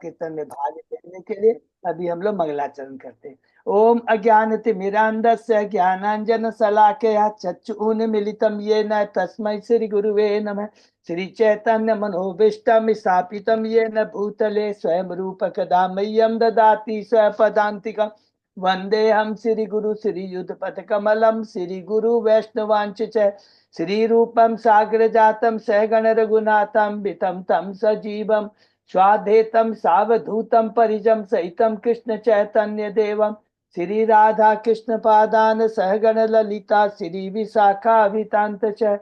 कीर्तन में भाग लेने के लिए अभी हम लोग मंगलाचरण करते हैं। ओम अज्ञानतिमिरान्धस्य ज्ञानांजन शलाकया चक्षुरुन्मीलितं येन तस्मै श्री गुरुवे नमः। श्री चैतन्य मनोभीष्टं स्थापितं येन भूतले स्वयं रूप कदा मह्यं ददाति स्वपदान्तिकम्। वंदेहम श्री गुरु श्री युगपथ कमलम श्री गुरु वैष्णवांच श्री रूपम सागर जातम सहगण रघुनाथम वितम तम सजीवम स्वाधेतम सावधूतम परिजम सहितम कृष्ण चैतन्य देवम श्री राधा कृष्ण पादान सहगण ललिता श्री विशाखा वितांत च।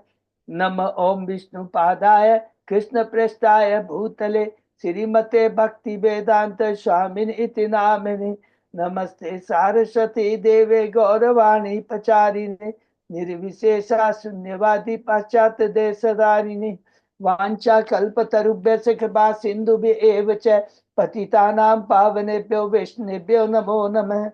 नम ओम विष्णु पादाय कृष्ण पृष्ठाय भूतले श्रीमते भक्ति वेदांत स्वामिन इति नामिने। नमस्ते सारस्वती देवे गौरवाणी पचारिणे निर्विशेषा शून्यवादी पाश्चात्य देशधारिणे। वाञ्छा कल्पतरुभ्यश्च कृपा सिन्धुभ्येव च पतितानां पावनेभ्यो वैष्णवेभ्यो नमो नमः।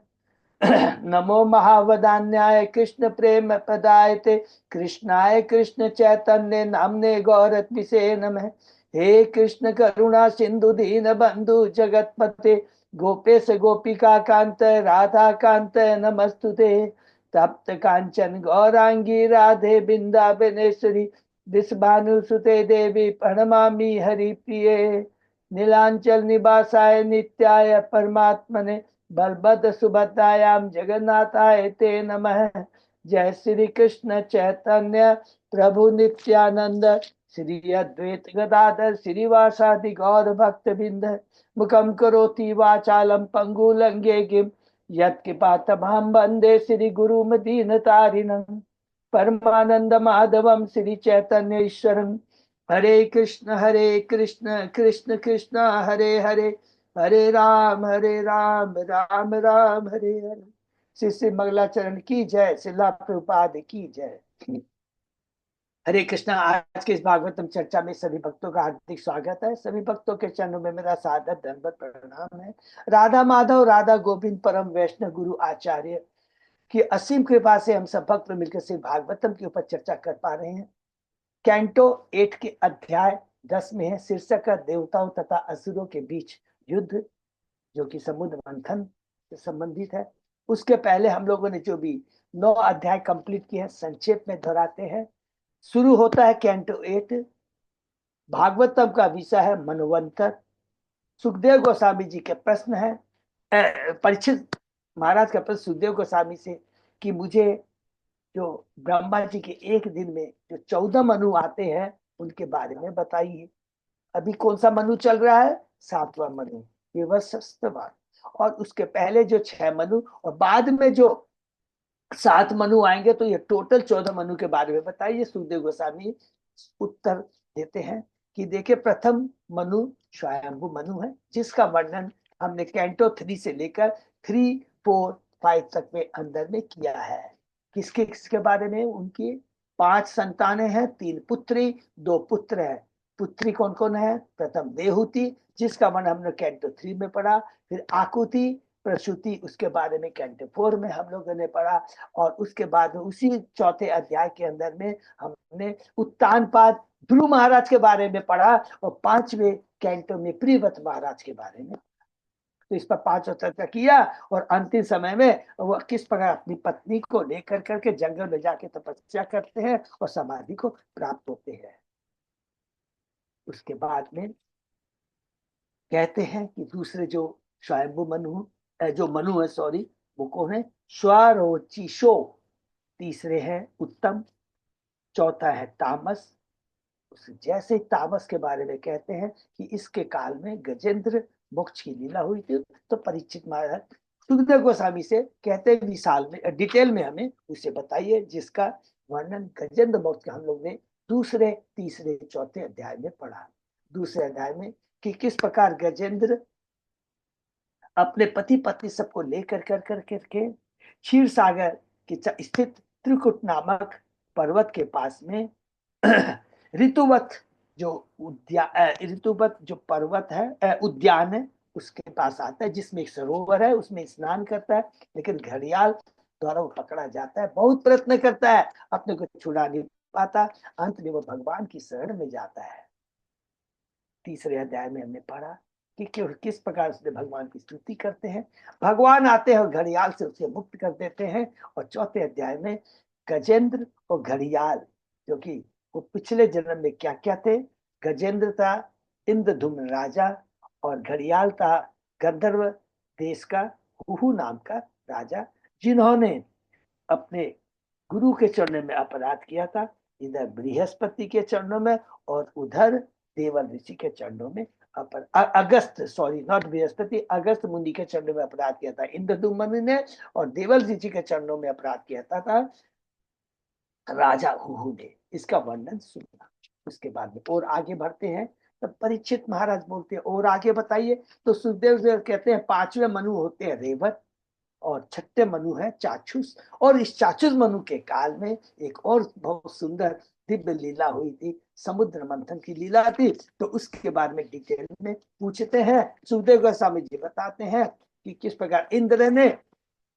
नमो महावदान्याय कृष्ण प्रेम पदायते कृष्णाय कृष्ण चैतन्य नामने गौरत्मिषे नमः। हे कृष्ण करुणा सिंधु दीन बंधु जगतपते गोपेश गोपिका कांत राधा कांत नमस्तुते। तप्त कांचन गौरांगी राधे बिंदाबनेश्वरी विश्वानुसुते देवी प्रणमामि हरिप्रिये। नीलांचल निवासाय नित्याय परमात्मने बलभद्र सुभद्रायाम जगन्नाथाय ते नमः। जय श्री कृष्ण चैतन्य प्रभु नित्यानंद श्री अद्वैत गदाधर श्रीवासादि गौर भक्त बिंद मुखम करोति वाचालम पंगुलंगे गिम यत्कृपातमहं वंदे श्री गुरुम दीनतारिणं परमानंद माधवम श्री चैतन्य ईश्वरम। हरे कृष्ण कृष्ण कृष्ण हरे हरे हरे राम राम राम हरे हरे। श्री श्री मंगलाचरण की जय। श्रीला प्रभुपाद की जय। हरे कृष्णा। आज के इस भागवतम चर्चा में सभी भक्तों का हार्दिक स्वागत है। सभी भक्तों के चरणों में मेरा सादर दंडवत प्रणाम है। राधा माधव राधा गोविंद परम वैष्णव गुरु आचार्य की असीम कृपा से हम सब भक्त मिलकर श्री भागवतम के ऊपर चर्चा कर पा रहे हैं। कैंटो 8 के अध्याय 10 में है। शीर्षक देवताओं तथा असुरों के बीच युद्ध, जो कि समुद्र मंथन से संबंधित है। उसके पहले हम लोगों ने जो भी 9 अध्याय कंप्लीट किए हैं, संक्षेप में दोहराते हैं। शुरू होता है कैंटो 8। भागवतम का विषय है मनवंतर। सुखदेव गोस्वामी जी के प्रश्न है, परीक्षित महाराज का प्रश्न सुखदेव गोस्वामी से कि मुझे जो ब्रह्मा जी के एक दिन में जो 14 मनु आते हैं उनके बारे में बताइए। अभी कौन सा मनु चल रहा है? 7वां मनु, विवस्वतवान। और उसके पहले जो 6 मनु और बाद में जो 7 मनु आएंगे, तो ये टोटल 14 मनु के बारे में बताइए। सुखदेव गोस्वामी उत्तर देते हैं कि देखिए, प्रथम मनु स्वयंभू मनु है, जिसका वर्णन हमने कैंटो 3 से लेकर 3, 4, 5 तक में अंदर में किया है। किसके किसके बारे में? उनकी 5 संतानें हैं, 3 पुत्री 2 पुत्र है। पुत्री कौन कौन है? प्रथम देहूति, जिसका वर्णन हमने कैंटो 3 में पढ़ा। फिर आकुति, प्रसूति, उसके बारे में कैंटो 4 में हम लोगों ने पढ़ा। और उसके बाद उसी 4थे अध्याय के अंदर में हमने उत्तानपाद ध्रुव महाराज के बारे में पढ़ा और 5वें कैंटो में प्रियव्रत महाराज के बारे में। तो इस पर 5 चर्चा किया और अंतिम समय में वो किस प्रकार अपनी पत्नी को लेकर करके जंगल में जाके तपस्या करते हैं और समाधि को प्राप्त होते हैं। उसके बाद में कहते हैं कि दूसरे जो स्वयंभू मनु जो मनु है, सॉरी, वो कौन है? स्वरोचिषो। तीसरे हैं उत्तम। चौथा है तामस। जैसे तामस के बारे में कहते हैं कि इसके काल में गजेंद्र मोक्ष की लीला हुई थी, तो परीक्षित महाराज सुखदेव गोस्वामी से कहते हैं विशाल में डिटेल में हमें उसे बताइए, जिसका वर्णन गजेंद्र मोक्ष का हम लोग ने दूसरे, तीसरे, चौथे अध्याय में पढ़ा। दूसरे अध्याय में कि किस प्रकार गजेंद्र अपने पति पत्नी सबको लेकर करके क्षीर सागर के स्थित त्रिकुट नामक पर्वत के पास में ऋतुवत जो पर्वत है, उद्यान है, उसके पास आता है, जिसमें एक सरोवर है, उसमें स्नान करता है। लेकिन घड़ियाल द्वारा वो पकड़ा जाता है। बहुत प्रयत्न करता है, अपने को छुड़ा नहीं पाता। अंत में वो भगवान की शरण में जाता है। तीसरे अध्याय में हमने पढ़ा कि किस प्रकार उसने भगवान की स्तुति करते हैं। भगवान आते हैं और घड़ियाल से उसे मुक्त कर देते हैं। और चौथे अध्याय में गजेंद्र और घड़ियाल, जो कि वो पिछले जन्म में क्या क्या थे। गजेंद्र था इंद्रधुम्न राजा और घड़ियाल था गंधर्व देश का हुहु नाम का राजा, जिन्होंने अपने गुरु के चरणों में अपराध किया था, इधर बृहस्पति के चरणों में और उधर देवल ऋषि के चरणों में अगस्त, सॉरी नॉट बृहस्पति, अगस्त मुनि के चरणों में अपराध किया था इंद्रदुम्न ने, और देवल ऋषि के चरणों में अपराध किया था राजा हुहु ने। इसका वर्णन सुनना। उसके बाद में और आगे बढ़ते हैं, तब परीक्षित महाराज बोलते हैं और आगे बताइए। तो सुखदेव जी कहते हैं पांचवें मनु होते हैं रेवत और छठे मनु है चाक्षुष। और इस चाक्षुष मनु के काल में एक और बहुत सुंदर दिव्य लीला हुई थी, समुद्र मंथन की लीला थी। तो उसके बारे में डिटेल में पूछते हैं। सुखदेव गोस्वामी जी बताते हैं कि किस प्रकार इंद्र ने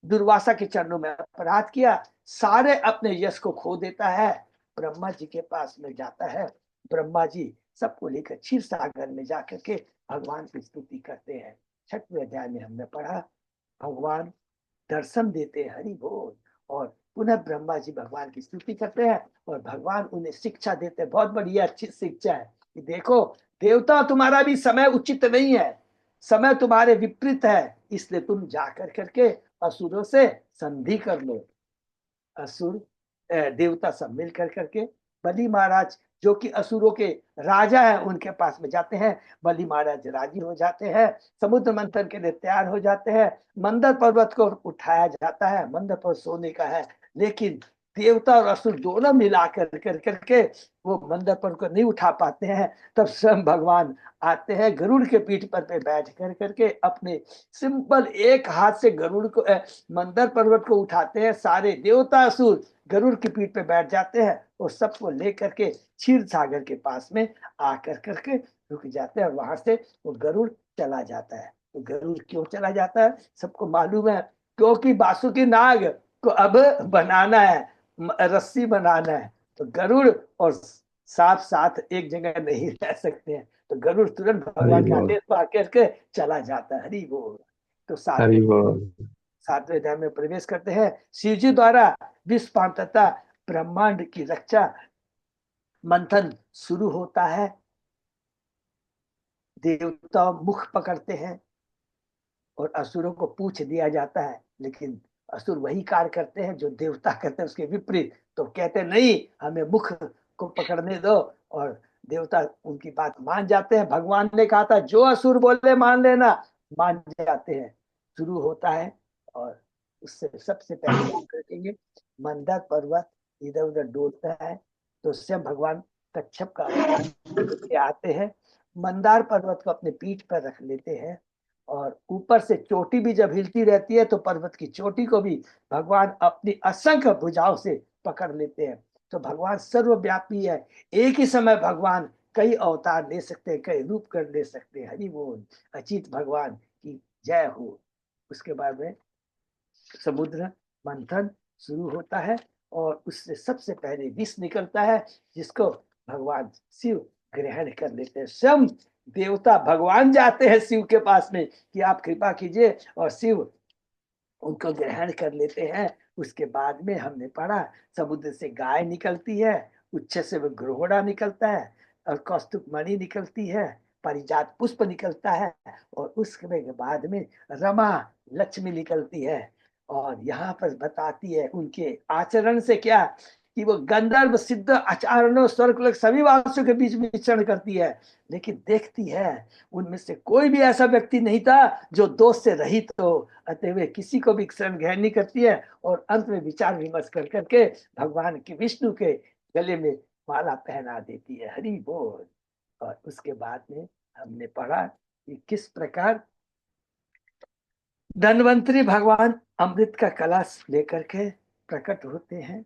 दुर्वासा के चरणों में अपराध किया, सारे अपने यश को खो देता है, ब्रह्मा जी के पास में जाता है। ब्रह्मा जी सबको लेकर क्षीर सागर में जाकर के भगवान की स्तुति करते हैं। छठवें अध्याय में हमने पढ़ा भगवान दर्शन देते हैं, हरि बोल। और पुनः ब्रह्मा जी भगवान की स्तुति करते हैं और भगवान उन्हें शिक्षा देते हैं। बहुत बढ़िया अच्छी शिक्षा है कि देखो देवता, तुम्हारा भी समय उचित नहीं है, समय तुम्हारे विपरीत है, इसलिए तुम जाकर करके असुरों से संधि कर लो। असुर देवता सब मिल कर करके बलि महाराज जो कि असुरों के राजा है उनके पास में जाते हैं। बलि महाराज राजी हो जाते हैं, समुद्र मंथन के लिए तैयार हो जाते हैं। मंदर पर्वत को उठाया जाता है, मंदर पर्वत सोने का है, लेकिन देवता और असुर दोनों मिला कर करके वो मंदर पर्वत को नहीं उठा पाते हैं। तब स्वयं भगवान आते हैं, गरुड़ के पीठ पर पे बैठ कर करके अपने सिंपल एक हाथ से गरुड़ को मंदर पर्वत को उठाते हैं। सारे देवता असुर गरुड़ की पीठ पे बैठ जाते हैं और सबको लेकर के क्षीर सागर के पास में आकर करके रुक जाते हैं और वहां से वो गरुड़ चला जाता है। तो गरुड़ क्यों चला जाता है सबको मालूम है, क्योंकि बासुकी नाग को अब बनाना है, रस्सी बनाना है। तो गरुड़ और सांप साथ एक जगह नहीं रह सकते हैं, तो गरुड़ तुरंत हरि भगवान के बोल। आदेश पर आकर के चला जाता है। हरि बोल। तो हरि बोल। सातवें अध्याय में प्रवेश करते हैं। शिव जी द्वारा विश्व तथा ब्रह्मांड की रक्षा मंथन शुरू होता है। देवता मुख पकड़ते हैं और असुरों को पूछ दिया जाता है, लेकिन असुर वही कार्य करते हैं जो देवता करते हैं उसके विपरीत। तो कहते हैं नहीं, हमें मुख को पकड़ने दो, और देवता उनकी बात मान जाते हैं। भगवान ने कहा था जो असुर बोले मान लेना, मान जाते हैं। शुरू होता है और उससे सबसे पहले क्या करेंगे, मंदार पर्वत इधर उधर डोलता है तो स्वयं भगवान कच्छप का अवतार आते हैं, मंदार पर्वत को अपने पीठ पर रख लेते हैं और ऊपर से चोटी भी जब हिलती रहती है तो पर्वत की चोटी को भी भगवान अपनी असंख्य भुजाओं से पकड़ लेते हैं। तो भगवान सर्वव्यापी है, एक ही समय भगवान कई अवतार ले सकते हैं, कई रूप कर ले सकते हैं। हरि बोल। अचित भगवान की जय हो। उसके बाद में समुद्र मंथन शुरू होता है और उससे सबसे पहले विष निकलता है, जिसको भगवान शिव ग्रहण कर लेते हैं। स्वयं देवता भगवान जाते हैं शिव के पास में कि आप कृपा कीजिए, और शिव उनको ग्रहण कर लेते हैं। उसके बाद में हमने पढ़ा समुद्र से गाय निकलती है, उच्च से वो घोड़ा निकलता है और कौस्तुभ मणि निकलती है, परिजात पुष्प निकलता है, और उसके बाद में रमा लक्ष्मी निकलती है। और यहाँ पर बताती है उनके आचरण से क्या कि वो गंधर्व सिद्ध आचरणों स्वर्ग सभी वासियों के बीच में विचरण करती है, लेकिन देखती है उनमें से कोई भी ऐसा व्यक्ति नहीं था जो दोष से रहित हो। अतः वे किसी को भी शरण ग्रहण नहीं करती है और अंत में विचार विमर्श कर करके भगवान के विष्णु के गले में माला पहना देती है। हरि बोल। और उसके बाद में हमने पढ़ा कि किस प्रकार धन्वंतरी भगवान अमृत का कलश लेकर के प्रकट होते हैं।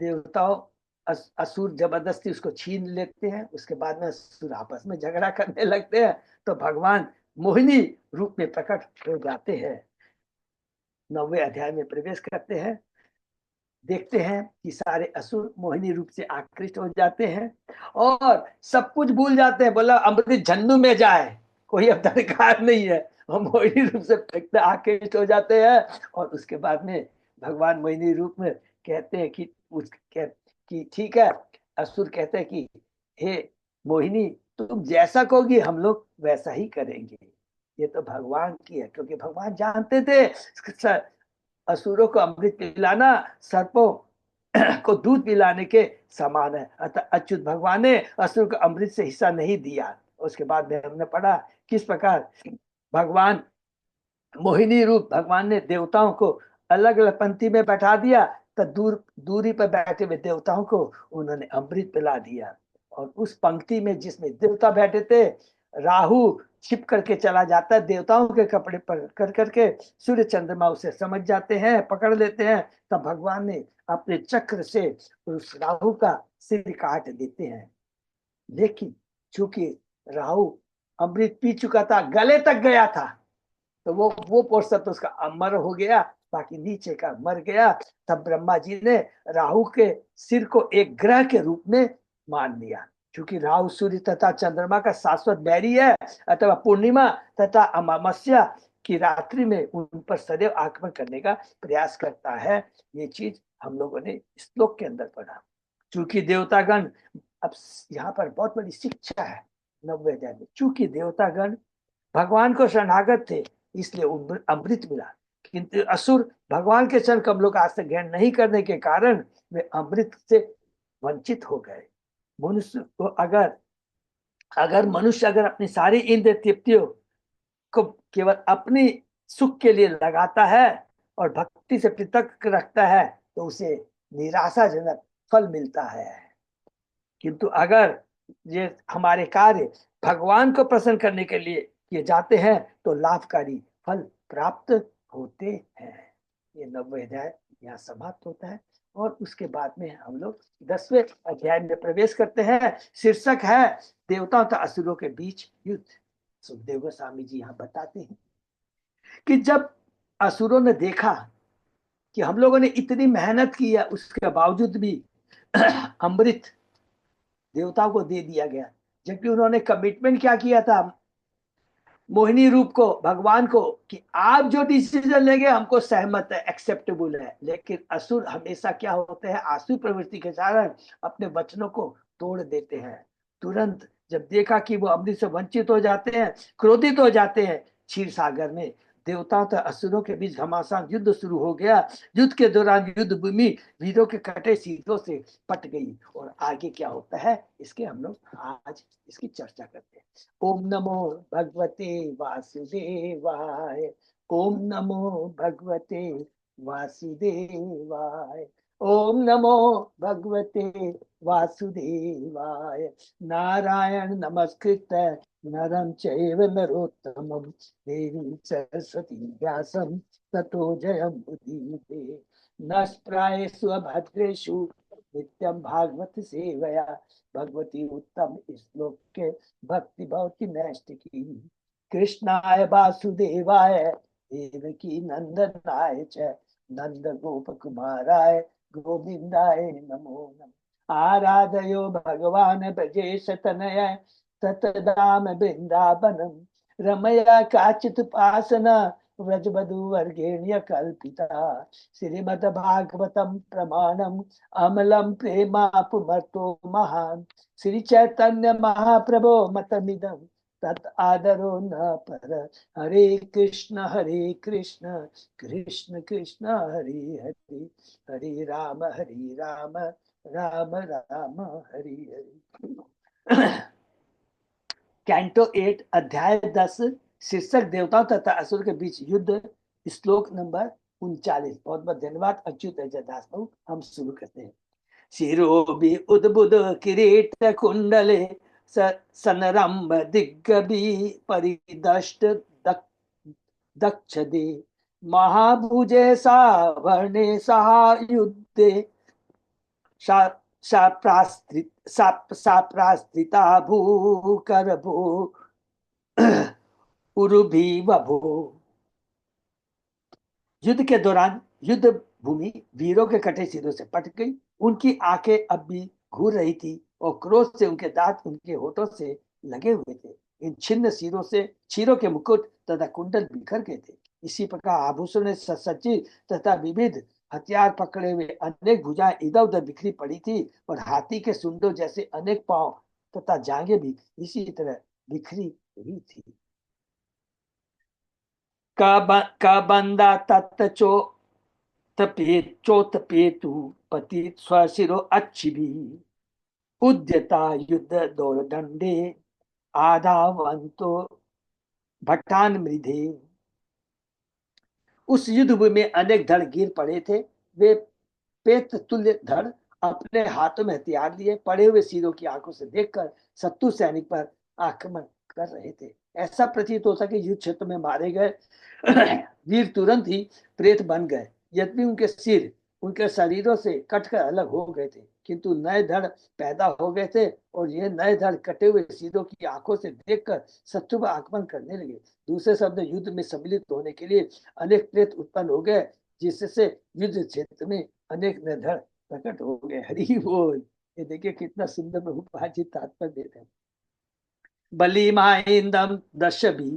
देवताओं असुर जबरदस्ती उसको छीन लेते हैं। उसके बाद में असुर आपस में झगड़ा करने लगते हैं तो भगवान मोहिनी रूप में प्रकट हो जाते हैं। 9वें अध्याय में प्रवेश करते हैं। देखते हैं कि सारे असुर मोहिनी रूप से आकृष्ट हो जाते हैं और सब कुछ भूल जाते हैं। बोला अमृत झन्नू में जाए, कोई अब दरकार नहीं है, हम मोहिनी रूप से फेंकते आकृष्ट हो जाते हैं। और उसके बाद में भगवान मोहिनी रूप में कहते हैं कि ठीक है, असुर कहते हैं कि हे मोहिनी, तुम जैसा कहोगी हम लोग वैसा ही करेंगे। ये तो भगवान की है, क्योंकि भगवान जानते थे असुरों को अमृत पिलाना सर्पों को दूध पिलाने के समान है। अतः अच्युत भगवान ने असुर को अमृत से हिस्सा नहीं दिया। उसके बाद में हमने पढ़ा किस प्रकार भगवान मोहिनी रूप भगवान ने देवताओं को अलग अलग पंक्ति में बैठा दिया, तो दूरी पर बैठे हुए देवताओं को उन्होंने अमृत पिला दिया। और उस पंक्ति में जिसमें देवता बैठे थे, राहु छिप करके चला जाता है देवताओं के कपड़े पर कर करके, सूर्य चंद्रमा उसे समझ जाते हैं, पकड़ लेते हैं। तब भगवान ने अपने चक्र से उस राहु का सिर काट देते हैं। लेकिन चूंकि राहु अमृत पी चुका था, गले तक गया था, तो वो पोर्शन तो उसका अमर हो गया, बाकी नीचे का मर गया। तब ब्रह्मा जी ने राहु के सिर को एक ग्रह के रूप में मान लिया। क्योंकि राहु सूर्य तथा चंद्रमा का शाश्वत बैरी है, अथवा पूर्णिमा तथा अमावस्या की रात्रि में उन पर सदैव आक्रमण करने का प्रयास करता है। ये चीज हम लोगों ने श्लोक के अंदर पढ़ा। चूंकि देवतागण, अब यहाँ पर बहुत बड़ी शिक्षा है 90 अध्याय में, चूंकि देवतागण भगवान को शरणागत थे इसलिए अमृत मिला, किंतु असुर भगवान के चरण कमलों का आज तक ग्रहण नहीं करने के कारण वे अमृत से वंचित हो गए। मनुष्य को अगर मनुष्य अपनी सारी इंद्रिय तृप्तियों को केवल अपनी सुख के लिए लगाता है और भक्ति से पृथक रखता है, तो उसे निराशाजनक फल मिलता है। किंतु अगर ये हमारे कार्य भगवान को प्रसन्न करने के लिए किए जाते हैं तो लाभकारी फल प्राप्त होते हैं। ये 90 अध्याय यहाँ समाप्त होता है। और उसके बाद में हम लोग 10वें अध्याय में प्रवेश करते हैं। शीर्षक है देवताओं तथा असुरों के बीच युद्ध। सुखदेव गोस्वामी जी यहाँ बताते हैं कि जब असुरों ने देखा कि हम लोगों ने इतनी मेहनत की है, उसके बावजूद भी अमृत देवताओं को दे दिया गया, जबकि उन्होंने कमिटमेंट क्या किया था मोहिनी रूप को, भगवान को, कि आप जो डिसीजन लेंगे हमको सहमत है, एक्सेप्टेबल है। लेकिन असुर हमेशा क्या होते हैं, आसुर प्रवृत्ति के कारण अपने वचनों को तोड़ देते हैं। तुरंत जब देखा कि वो अमृत से वंचित हो जाते हैं, क्रोधित हो जाते हैं, क्षीर सागर में देवताओं तथा असुरों के बीच घमासान युद्ध शुरू हो गया। युद्ध के दौरान युद्ध भूमि वीरों के कटे सीधों से पट गई। और आगे क्या होता है इसके हम लोग आज इसकी चर्चा करते हैं। ओम नमो भगवते वासुदेवाय। ओम नमो भगवते वासुदेवाय। ओम नमो भगवते वासुदेवाय। नारायण नमस्कृत नरं चैव नरोत्तमं देवीं सरस्वती व्यासं ततो जयमुदीरये। नष्प्रायेषु अभद्रेषु नित्यं भागवत सेवया भगवती उत्तम श्लोक के भक्ति भवती नैष्टिकी। कृष्णाय वासुदेवाय देवकी नंदनाय च नंद गोप कुमाराय गोविंदाय नमो नमः। आराधयो भगवान ब्रजेश तनय ततदाम वृंदावनम रमया काचित पासना व्रजवधु वर्गेण्य कल्पिता। श्रीमद्भागवतम प्रमाणम अमलम प्रेमा पुमर्तो महान। श्री चैतन्य महाप्रभो मतमिदम तत् आदरो न पर। हरे कृष्ण कृष्ण कृष्ण हरे हरे, हरे राम राम राम हरे हरे। कैंटो 8 अध्याय 10 शीर्षक देवताओं तथा असुर के बीच युद्ध, श्लोक नंबर 39। बहुत बहुत धन्यवाद अच्युत दास बाबू। हम शुरू करते हैं। शिरोभि उद्बुद किरीट कुंडले सनरंभ दिग्गभी परिदष्ट दक्षदे महाभुजे सावर्णे सहायुद्धे साप्रास्त्रिता भूकरभो उरुभि वभो। युद्ध के दौरान युद्ध भूमि वीरों के कटे सिरों से पट गई। उनकी आंखें अब भी घूर रही थी और क्रोध से उनके दांत उनके होठों से लगे हुए थे। इन छिन्न क्षीरों के मुकुट तथा कुंडल बिखर गए थे। इसी प्रकार आभूषण से सज्जित तथा विविध हथियार पकड़े हुए अनेक भुजाएं इधर उधर बिखरी पड़ी थी और हाथी के सुंडों जैसे अनेक पांव तथा जांघें भी इसी तरह बिखरी हुई थी। का बंदा तत्चो चोतपेतु पति स्वशिरो अच्छी उद्यता युद्ध दौड़ दंडे आधावंतो भट्टान मृधे। उस युद्ध में अनेक धड़ गिर पड़े थे। वे पेत तुल्य धड़ अपने हाथों में हथियार लिए पड़े हुए सिरों की आंखों से देखकर शत्रु सैनिक पर आक्रमण कर रहे थे। ऐसा प्रतीत होता कि युद्ध क्षेत्र में मारे गए वीर तुरंत ही प्रेत बन गए। यद्यपि उनके सिर उनके शरीरों से कटकर अलग हो गए थे, किंतु नए धड़ पैदा हो गए थे और ये नए धड़ कटे हुए सिरों की आंखों से देखकर शत्रु पर आक्रमण करने लगे। दूसरे शब्द, युद्ध में सम्मिलित होने के लिए अनेक प्रेत उत्पन्न हो गए, जिससे युद्ध क्षेत्र में अनेक निर्धर प्रकट हो गए। हरि बोल। ये देखिए कितना सुंदर प्रभुपाद जी तात्पर्य देते हैं। बलिमाइंदम दशभी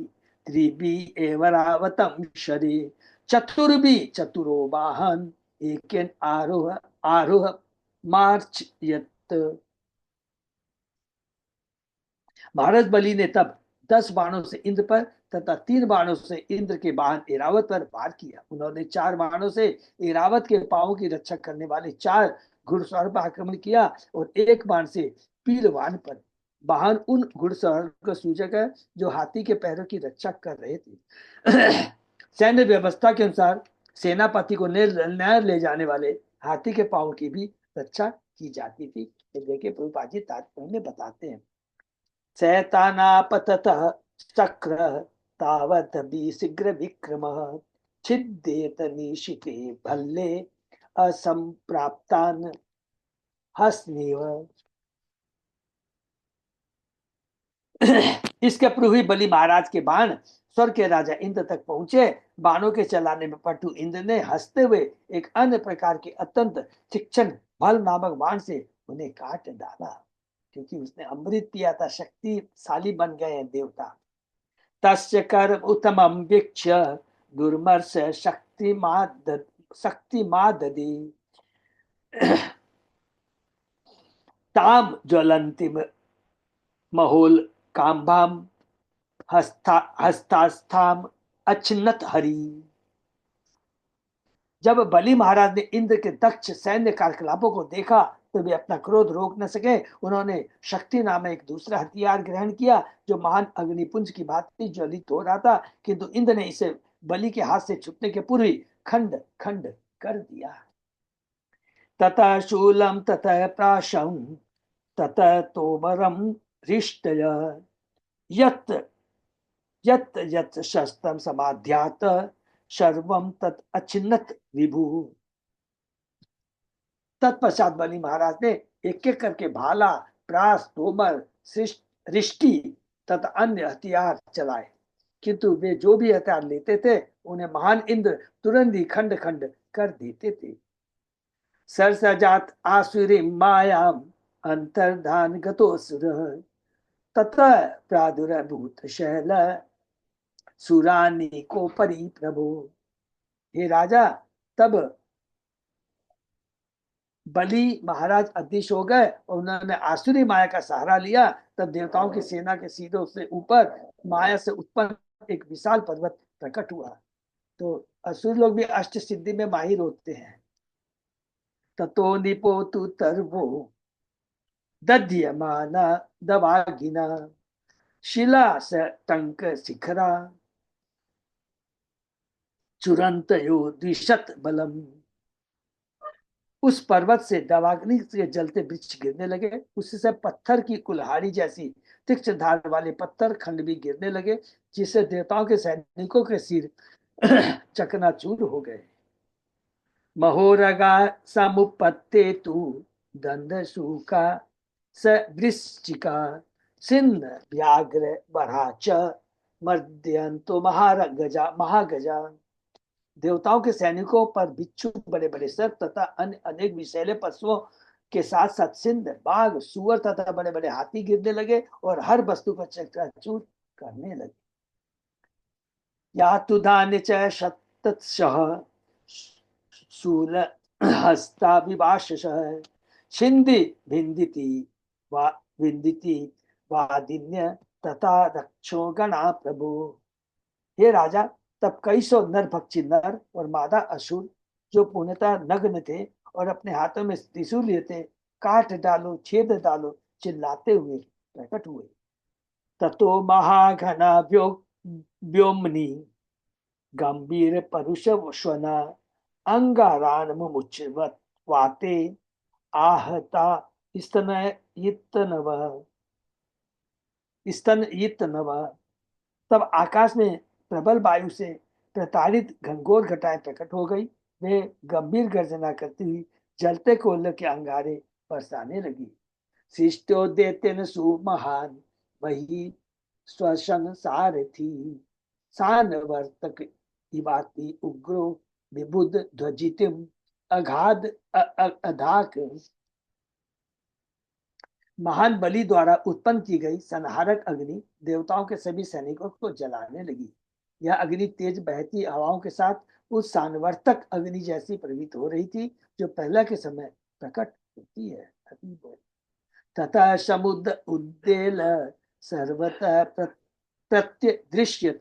त्रिभी एवरावतम शरी चतुर्भी चतुरो वाहन एक आरोह आरोह मार्च यत। महाराज बलि ने तब 10 बाणों से इंद्र पर तथा 3 बाणों से इंद्र के वाहन ऐरावत पर वार किया। उन्होंने 4 बाणों से ऐरावत के पांवों की रक्षा करने वाले 4 घुड़सवार पर आक्रमण किया और 1 बाण से पीलवान पर। वाहन उन घुड़सवार का सूचक है जो हाथी के पैरों की रक्षा कर रहे थे। सैन्य व्यवस्था के अनुसार सेनापति को न्याय ले जाने वाले हाथी के पांव की भी रक्षा की जाती थी। देखिए प्रभुपाद जी तात्पर्य में बताते हैं। शैतानापततः चक्र तावत शीघ्र विक्रम छिद्येत निशिते भल्ले असंप्राप्तान हस्नेव। इसके पूर्व ही बलि महाराज के बाण स्वर्ग के राजा इंद्र तक पहुंचे। बाणों के चलाने में पटु इंद्र ने हंसते हुए एक अन्य प्रकार के अत्यंत तीक्ष्ण भल नामक बाण से उन्हें काट डाला, क्योंकि उसने अमृत पिया था, शक्तिशाली बन गए हैं देवता। तस्य कर उत्तमम वीक्ष दुर्मर्ष शक्तिमाददे ताम ज्वलंतिम महोल काम्भाम हस्तास्थाम अचिन्नत हरि। जब बलि महाराज ने इंद्र के दक्ष सैन्य कार्यकलापों को देखा तो वे अपना क्रोध रोक न सके। उन्होंने शक्ति नाम एक दूसरा हथियार ग्रहण किया जो महान अग्निपुंज की भांति ज्वलित हो रहा था, किंतु इंद्र ने इसे बलि के हाथ से छूटने के पूर्व ही खंड खंड कर दिया। ततः शूलम ततः प्राशम ततः तोमरम हृष्टय यत् यत् यत् शस्त्रम समाध्यात सर्वम तत् अचिन्नत विभु। तत्पश्चात बलि महाराज ने एक एक करके भाला, प्रास, तोमर, रिष्टि तथा अन्य हथियार चलाए, किंतु वे जो भी हथियार लेते थे उन्हें महान इंद्र तुरंत ही खंड खंड कर देते थे। सरसजात आसुरी मायाम अंतर्धान गतोसुर ततः प्रादुर्भूत शैल सुरानी को परि प्रभु। हे राजा, तब बलि महाराज अदृश्य हो गए और उन्होंने आसुरी माया का सहारा लिया। तब देवताओं की सेना के सीधों से ऊपर माया से उत्पन्न एक विशाल पर्वत प्रकट हुआ। तो असुर लोग भी अष्ट सिद्धि में माहिर होते हैं। ततो निपोतु तर्वो दध्यमाना दवागिना शिला स टंक शिखरा चुरंत यो द्विशत बलम। उस पर्वत से दवाग्नि से जलते वृक्ष गिरने लगे। उससे पत्थर की कुल्हाड़ी जैसी तीक्ष्ण धार वाले पत्थर खंड भी गिरने लगे, जिससे देवताओं के सैनिकों के सिर चकनाचूर हो गए। महोरगा समुपत्ते तु दंडशूका सवृश्चिका सिंह व्याघ्र बराच मर्दयंतो महागजा। देवताओं के सैनिकों पर बिच्छू, बड़े बड़े सर्प तथा अन्य अनेक विषैले पशुओं के साथ साथ सिंह, बाघ, सुअर तथा बड़े बड़े हाथी गिरने लगे और हर वस्तु को चकनाचूर करने लगे। या तुधान्य च शतशः शूल हस्ता विभाषशः छिंदी भिंदिति वा विंदिति वादिन्य तथा रक्षो गणा प्रभु। हे राजा, तब कई सौ नर भक्षी नर और मादा असुर जो पूर्णतः नग्न थे और अपने हाथों में त्रिशूल लिए थे, काट डालो, छेद डालो, चिल्लाते हुए प्रकट हुए। ततो महाघना व्योमनी गंभीर परुष श्वना अंगारान मुमुच्चवत वाते आहता स्तन। तब आकाश में प्रबल वायु से प्रताड़ित घनघोर घटाएं प्रकट हो गई। वे गंभीर गर्जना करती हुई जलते कोयले के अंगारे बरसाने लगी। शिष्टोदेतेन सुमहान वही श्वसन सारथी सान वर्तक इवाति उग्रो विबुध ध्वजितिम अगाध अधाक। महान बलि द्वारा उत्पन्न की गई संहारक अग्नि देवताओं के सभी सैनिकों को जलाने लगी। यह अग्नि तेज बहती हवाओं के साथ उस सानवर्तक अग्नि जैसी प्रतीत हो रही थी जो पहला के समय प्रकट होती है। तथा समुद्र उद्देल सर्वतः प्रत्यदृश्यत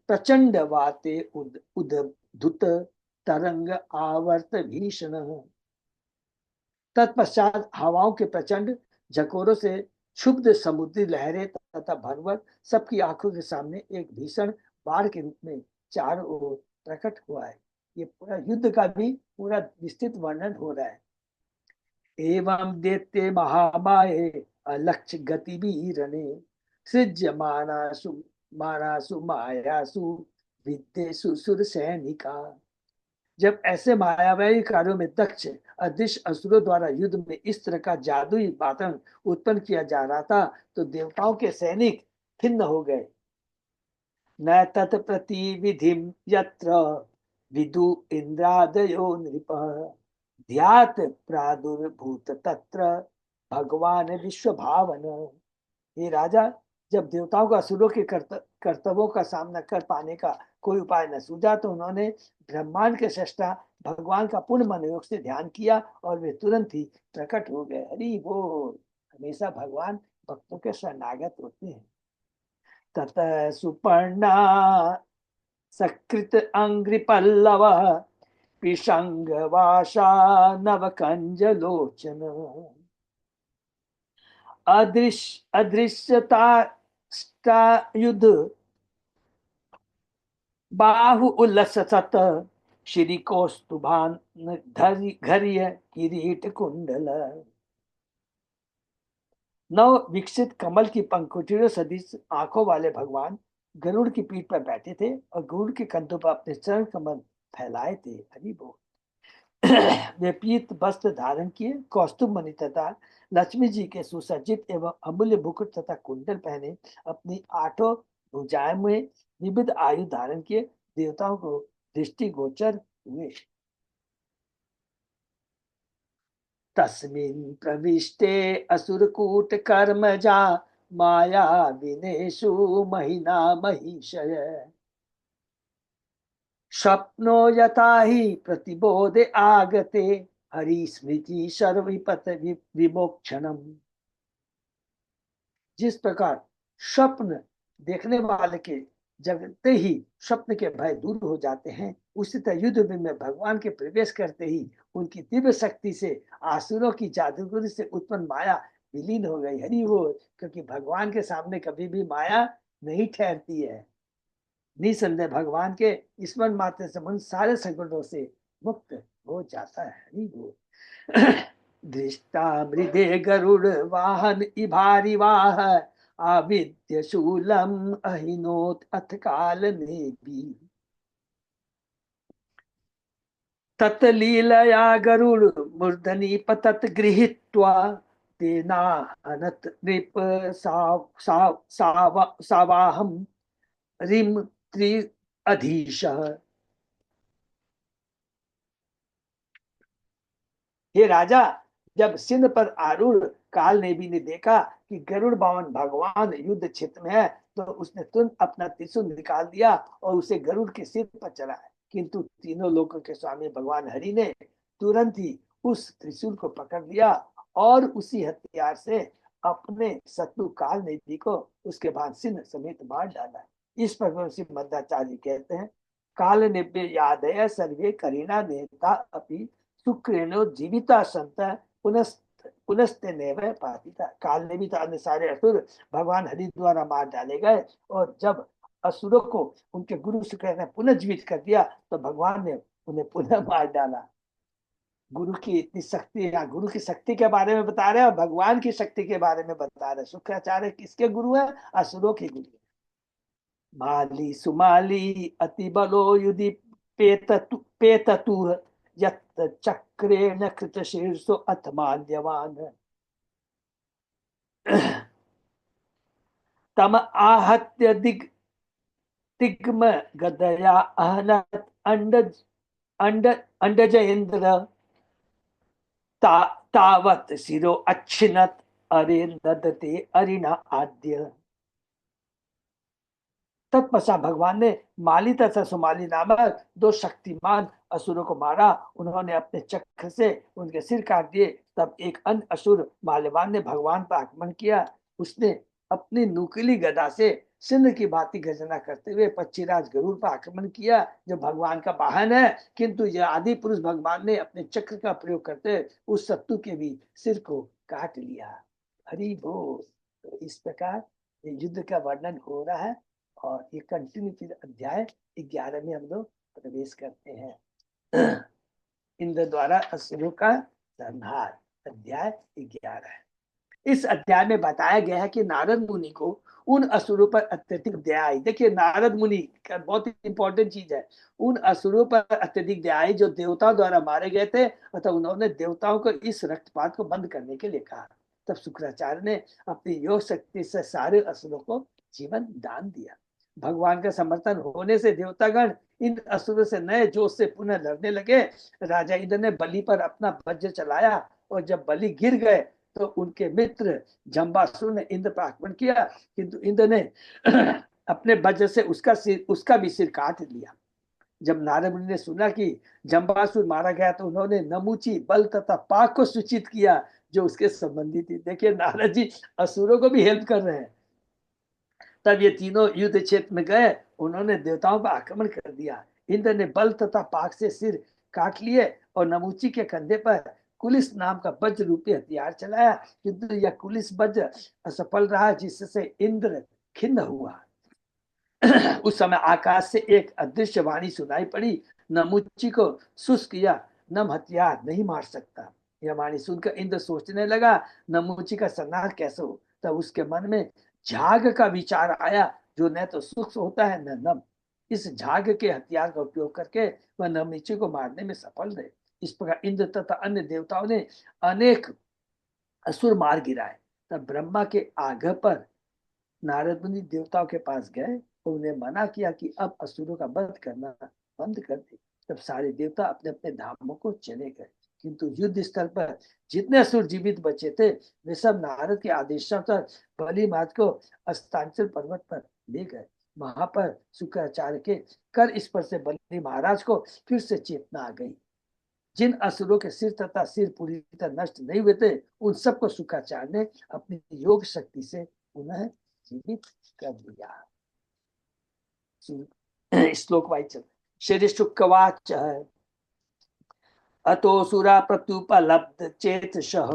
प्रचंड वाते उद्धुत तरंग आवर्त भीषण। तत्पश्चात हवाओं के प्रचंड झकोरों से क्षुब्ध समुद्री लहरें तथा भंवर सबकी आंखों के सामने एक भीषण बाढ़ के रूप में चारों ओर प्रकट हुआ है। ये पूरा युद्ध का भी पूरा विस्तृत वर्णन हो रहा है। एवं देते महामाये अलक्ष्य गतिवीरने सृज्यमानासु मानासु मायासु विद्येषु सुर सैनिका। जब ऐसे मायावी कार्यों में दक्ष अदृश्य असुरों द्वारा युद्ध में इस तरह का जादुई वातावरण उत्पन्न किया जा रहा था तो देवताओं के सैनिक खिन्न हो गए। न तत्प्रतिविधिं यत्र विदु इंद्रादयो नृपः ध्यात प्रादुर्भूत तत्र भगवान विश्व भावन। हे राजा, जब देवताओं का असुरों के कर्तव्यों का सामना कर पाने का कोई उपाय न सूझा तो उन्होंने ब्रह्मांड के सृष्टा भगवान का पूर्ण मनोयोग से ध्यान किया और वे तुरंत ही प्रकट हो गए। हरि बोल। हमेशा भगवान भक्तों के शरणागत होते हैं। ततः सुपर्णा सकृत अंग्रि पल्लव पिशंगवाशा नवकंजलोचन अदृश्यता युद्ध बाहु उल्लसत श्री कौस्तुभान घर्य किरीट कुंडल। नव विकसित कमल की पंखुटियों सदृश आंखों वाले भगवान गरुड़ की पीठ पर बैठे थे और गरुड़ के कंधों पर अपने चरण कमल फैलाए थे। हरि बोल। वे पीत वस्त्र धारण किए, कौस्तुभ मणि तथा लक्ष्मी जी के सुसज्जित एवं अमूल्य मुकुट तथा कुंडल पहने अपनी आठों भुजाएं में विविध आयु धारण किए देवताओं को दृष्टि गोचर हुए। तस्मिन् प्रविष्टे असुरकूट कर्मजा माया विनेशु महिना महिषय स्वप्नो यथा ही प्रतिबोधे आगते हरि स्मृति सर्वविपत विमोक्षणम। जिस प्रकार स्वप्न देखने वाले के जगते ही स्वप्न के भय दूर हो जाते हैं, उसी तरह युद्ध में भगवान के प्रवेश करते ही उनकी दिव्य शक्ति से आसुरों की जादूगरी से उत्पन्न माया विलीन हो गई। हरि बोल। क्योंकि भगवान के सामने कभी भी माया नहीं ठहरती है। निसंदेह भगवान के स्मरण मात्र से मन सारे संकटों से मुक्त हो जाता है। हरि बोल। दृष्टा मृदे गरुड़ वाहन इभारी वाह आविद्य शूलम अहिनोत अथ काल में भी तत्लीलया गरुड़ मूर्धनि पतत गृहीत्वा तेना अनत नृप सावाहम रिम त्रि अधीश। हे राजा, जब सिंह पर आरूढ़ काल ने भी ने देखा कि गरुड़ बावन भगवान युद्ध क्षेत्र में है, तो उसने तुरंत अपना त्रिशूल निकाल दिया और उसे गरुड़ के सिर पर चढ़ाया। किंतु तीनों लोकों के स्वामी भगवान हरि ने तुरंत ही उस त्रिशूल को पकड़ लिया और उसी हथियार से अपने शत्रु काल नेति को उसके बाद सिंह समेत मार डाला। इस प्रकार से मध्वाचार्य कहते हैं, काल निव्य यादय सर्वे करीना नेता अपि शुक्रेणो जीविता संत पुनस्ते नेव पातिता। काल ने भी तो अन्य सारे असुर भगवान हरि द्वारा मार डाले गए, और जब असुरों को उनके गुरु शुक्र ने पुनः जीवित कर दिया तो भगवान ने उन्हें पुनः मार डाला। गुरु की इतनी शक्ति, या गुरु की शक्ति के बारे में बता रहे हैं और भगवान की शक्ति के बारे में बता रहे हैं। शुक्राचार्य किसके गुरु है? असुरों के गुरु। माली सुमाली अति बलो युधि पेततु यत् चक्रेण कृत शीर्षो अथ माल्यवान तम आहत्य दिग्म गदया अहनत अंडज इंद्र तावत शिरो अच्छिनत अरे ददते अरिना आद्य। तत्पश्चात भगवान ने माली तथा सुमाली नामक दो शक्तिमान असुरों को मारा। उन्होंने अपने चक्र से उनके सिर काट दिए। तब एक अन्य असुर माल्यवान ने भगवान पर आक्रमण किया। उसने अपनी नुकीली गदा से सिंह की भांति गर्जना करते हुए पक्षीराज गरुड़ पर आक्रमण किया, जो भगवान का वाहन है। किंतु यह आदि पुरुष भगवान ने अपने चक्र का प्रयोग करते उस शत्रु के भी सिर को काट लिया। हरि बोल। तो इस प्रकार युद्ध का वर्णन हो रहा है, और ये कंटिन्यू फिर अध्याय 11 में हम लोग प्रवेश करते हैं। इंद्र द्वारा असुरों का संहार, अध्याय 11 है। इस अध्याय में बताया गया है कि नारद मुनि को उन असुरों पर अत्यधिक दया आई। देखिए, नारद मुनि का बहुत इंपॉर्टेंट चीज है। उन असुरों पर अत्यधिक दया आई जो देवताओं द्वारा मारे गए थे, अतः उन्होंने देवताओं को इस रक्तपात को बंद करने के लिए कहा। तब शुक्राचार्य ने अपनी योग शक्ति से सारे असुरों को जीवन दान दिया। भगवान का समर्थन होने से देवतागण इन असुरों से नए जोश से पुनः लड़ने लगे। राजा इंद्र ने बलि पर अपना वज्र चलाया, और जब बलि गिर गए तो उनके मित्र जम्बासुर ने इंद्र पर आक्रमण किया, किंतु इंद्र ने अपने वज्र से उसका भी सिर काट लिया। जब नारद मुनि ने सुना कि जम्बासुर मारा गया तो उन्होंने नमुची, बल तथा पाक को सूचित किया जो उसके संबंधी थी। देखिए, नारद जी असुरों को भी हेल्प कर रहे हैं। तब ये तीनों युद्ध क्षेत्र में गए, उन्होंने देवताओं पर आक्रमण कर दिया। इंद्र ने बल तथा पाक से सिर काट लिए और नमुची के कंधे पर कुलिस नाम का वज्र रूपी हथियार चलाया, किंतु यह कुलिस वज्र असफल रहा, जिससे इंद्र खिन्न हुआ। उस समय आकाश से एक अदृश्य वाणी सुनाई पड़ी, नमुची को शुष्क या नम हथियार नहीं मार सकता। यह वाणी सुनकर इंद्र सोचने लगा, नमुची का संहार कैसे हो। तब उसके मन में झाग का विचार आया, जो न तो शुष्क होता है न नम। इस झाग के हथियार का उपयोग करके वह नमुची को मारने में सफल रहे। इस प्रकार इंद्र तथा अन्य देवताओं ने अनेक असुर मार गिराए। तब ब्रह्मा के आग्रह पर नारद मुनि देवताओं के पास गए और उन्हें मना किया कि अब असुरों का वध करना बंद कर दे। तब सारे देवता अपने अपने धामों को चले गए, किंतु युद्ध स्थल पर जितने असुर जीवित बचे थे वे सब नारद के आदेशानुसार बलि महाराज को अस्तांचल पर्वत पर ले गए। वहां पर शुक्राचार्य के कर स्पर्श से बलि महाराज को फिर से चेतना आ गई। जिन असुरों के सिर तथा सिर पूरी तरह नष्ट नहीं हुए थे, उन सबको शुक्राचार्य ने अपनी योग शक्ति से पुनः जीवित कर दिया। श्लोक वाइज श्री शुक्वाच अतोसुरा प्रत्युपलब्ध चेतसः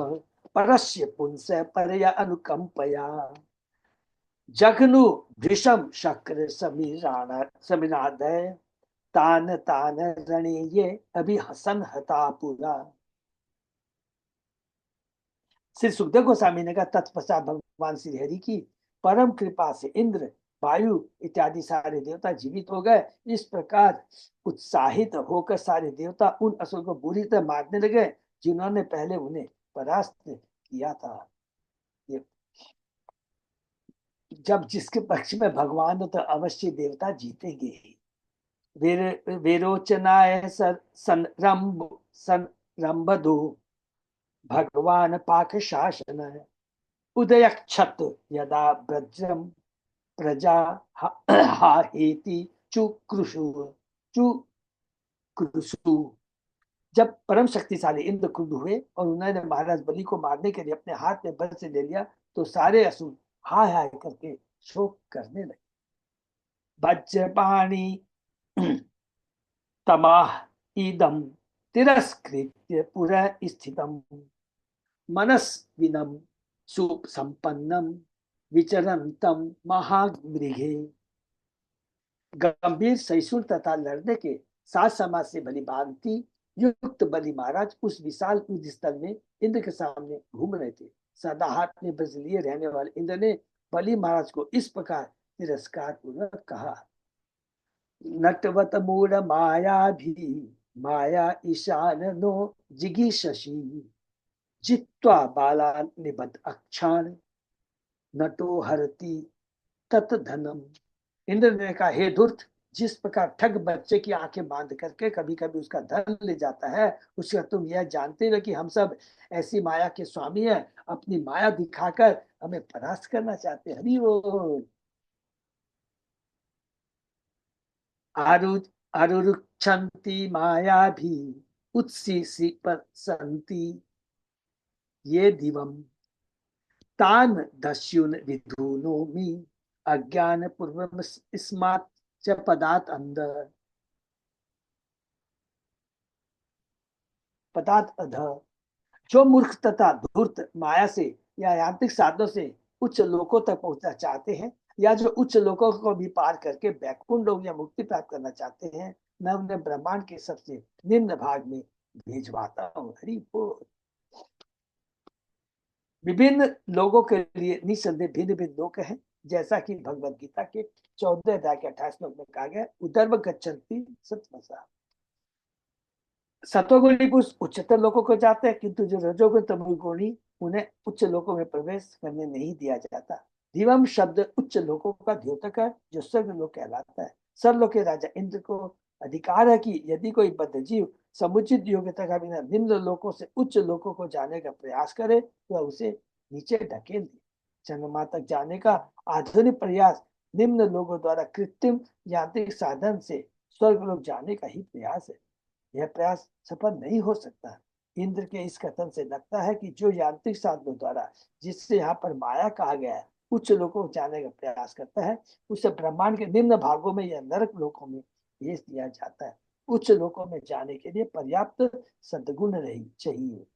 परस्य पुंस परया अनुकंपया जघनु भृशम शक्र समीरादय तान तान रणे ये अभिहसन हता पुरा। श्री सुखदेव गोस्वामी ने कहा, तत्पश्चात भगवान श्री हरि की परम कृपा से इंद्र, वायु इत्यादि सारे देवता जीवित हो गए। इस प्रकार उत्साहित होकर सारे देवता उन असुर को बुरी तरह मारने लगे जिन्होंने पहले उन्हें परास्त किया था। जब जिसके पक्ष में भगवान हो तो अवश्य देवता जीतेंगे ही। वेरोचनाय संरंभधु भगवान पाक शासन उदयक्षत यदा व्रजम प्रजा हाहेति चुक्रुषु चुक्रुषु। जब परम शक्तिशाली इंद्र क्रुद्ध हुए और उन्होंने महाराज बलि को मारने के लिए अपने हाथ में वज्र ले लिया, तो सारे असुर हाय हाय करके शोक करने लगे। वज्रपाणी तमाह इदम तिरस्कृत्य पुरः स्थितम मनस्विनम सुसंपन्नम विचरंतम महामृगे। गंभीर सहिष्णु तथा लड़ने के साथ समाज से बलि भांति युक्त बलि महाराज उस विशाल युद्ध स्थल में इंद्र के सामने घूम रहे थे। सदा हाथ में वज्र लिए रहने वाले इंद्र ने बलि महाराज को इस प्रकार तिरस्कार पूर्वक कहा। नटवत मूढ़ माया भी माया ईशानो जिगीषसी जित्वा बाला निबद्ध अक्षाण नटो हरति तत् धनम। इंद्र ने कहा, हे धूर्त, जिस प्रकार ठग बच्चे की आंखें बांध करके कभी कभी उसका धन ले जाता है, उसका तुम यह जानते हो कि हम सब ऐसी माया के स्वामी हैं, अपनी माया दिखाकर हमें परास्त करना चाहते हैं। हरि बोल। आरुरुक्षन्ति माया भी उत्सिसी संति ये दिवम तान दस्युन विधुनोमि अज्ञान पूर्वम स्मात् च पदात अंदर पदात अध। जो मूर्ख तथा धूर्त माया से या यांत्रिक साधनों से उच्च लोकों तक पहुंचना चाहते हैं, या जो उच्च लोकों को भी पार करके बैकुंठ लोक या मुक्ति प्राप्त करना चाहते हैं, मैं उन्हें ब्रह्मांड के सबसे निम्न भाग में भेजवाता हूँ। हरि बोल। विभिन्न लोगों के लिए निसंदेह भिन्न भिन्न लोक हैं, जैसा कि भगवत गीता के 14 अध्याय के 28 श्लोक में कहा गया, उदर्व गच्छन्ति सत्वसा। सत्वगुणी पुरुष उच्चतर लोगों को जाते हैं, किंतु जो रजोगुण तमोगुणी उन्हें उच्च लोकों में प्रवेश करने नहीं दिया जाता। दिवम शब्द उच्च लोकों का द्योतक है, जो स्वर्ग लोक कहलाता है। सर्वलोक के राजा इंद्र को अधिकार है कि यदि कोई बद्ध जीव समुचित योग्यता का बिना निम्न लोकों से उच्च लोकों को जाने का प्रयास करे, तो उसे नीचे ढकेल दे। चंद्रमा तक जाने का आधुनिक प्रयास निम्न लोगों द्वारा कृत्रिम यांत्रिक साधन से स्वर्ग लोक जाने का ही प्रयास है। यह प्रयास सफल नहीं हो सकता। इंद्र के इस कथन से लगता है कि जो यांत्रिक साधनों द्वारा, जिससे यहाँ पर माया कहा गया है, उच्च लोकों को जाने का प्रयास करता है, उसे ब्रह्मांड के निम्न भागों में या नरक लोकों में भेज दिया जाता है। उच्च लोकों में जाने के लिए पर्याप्त सद्गुण रही चाहिए।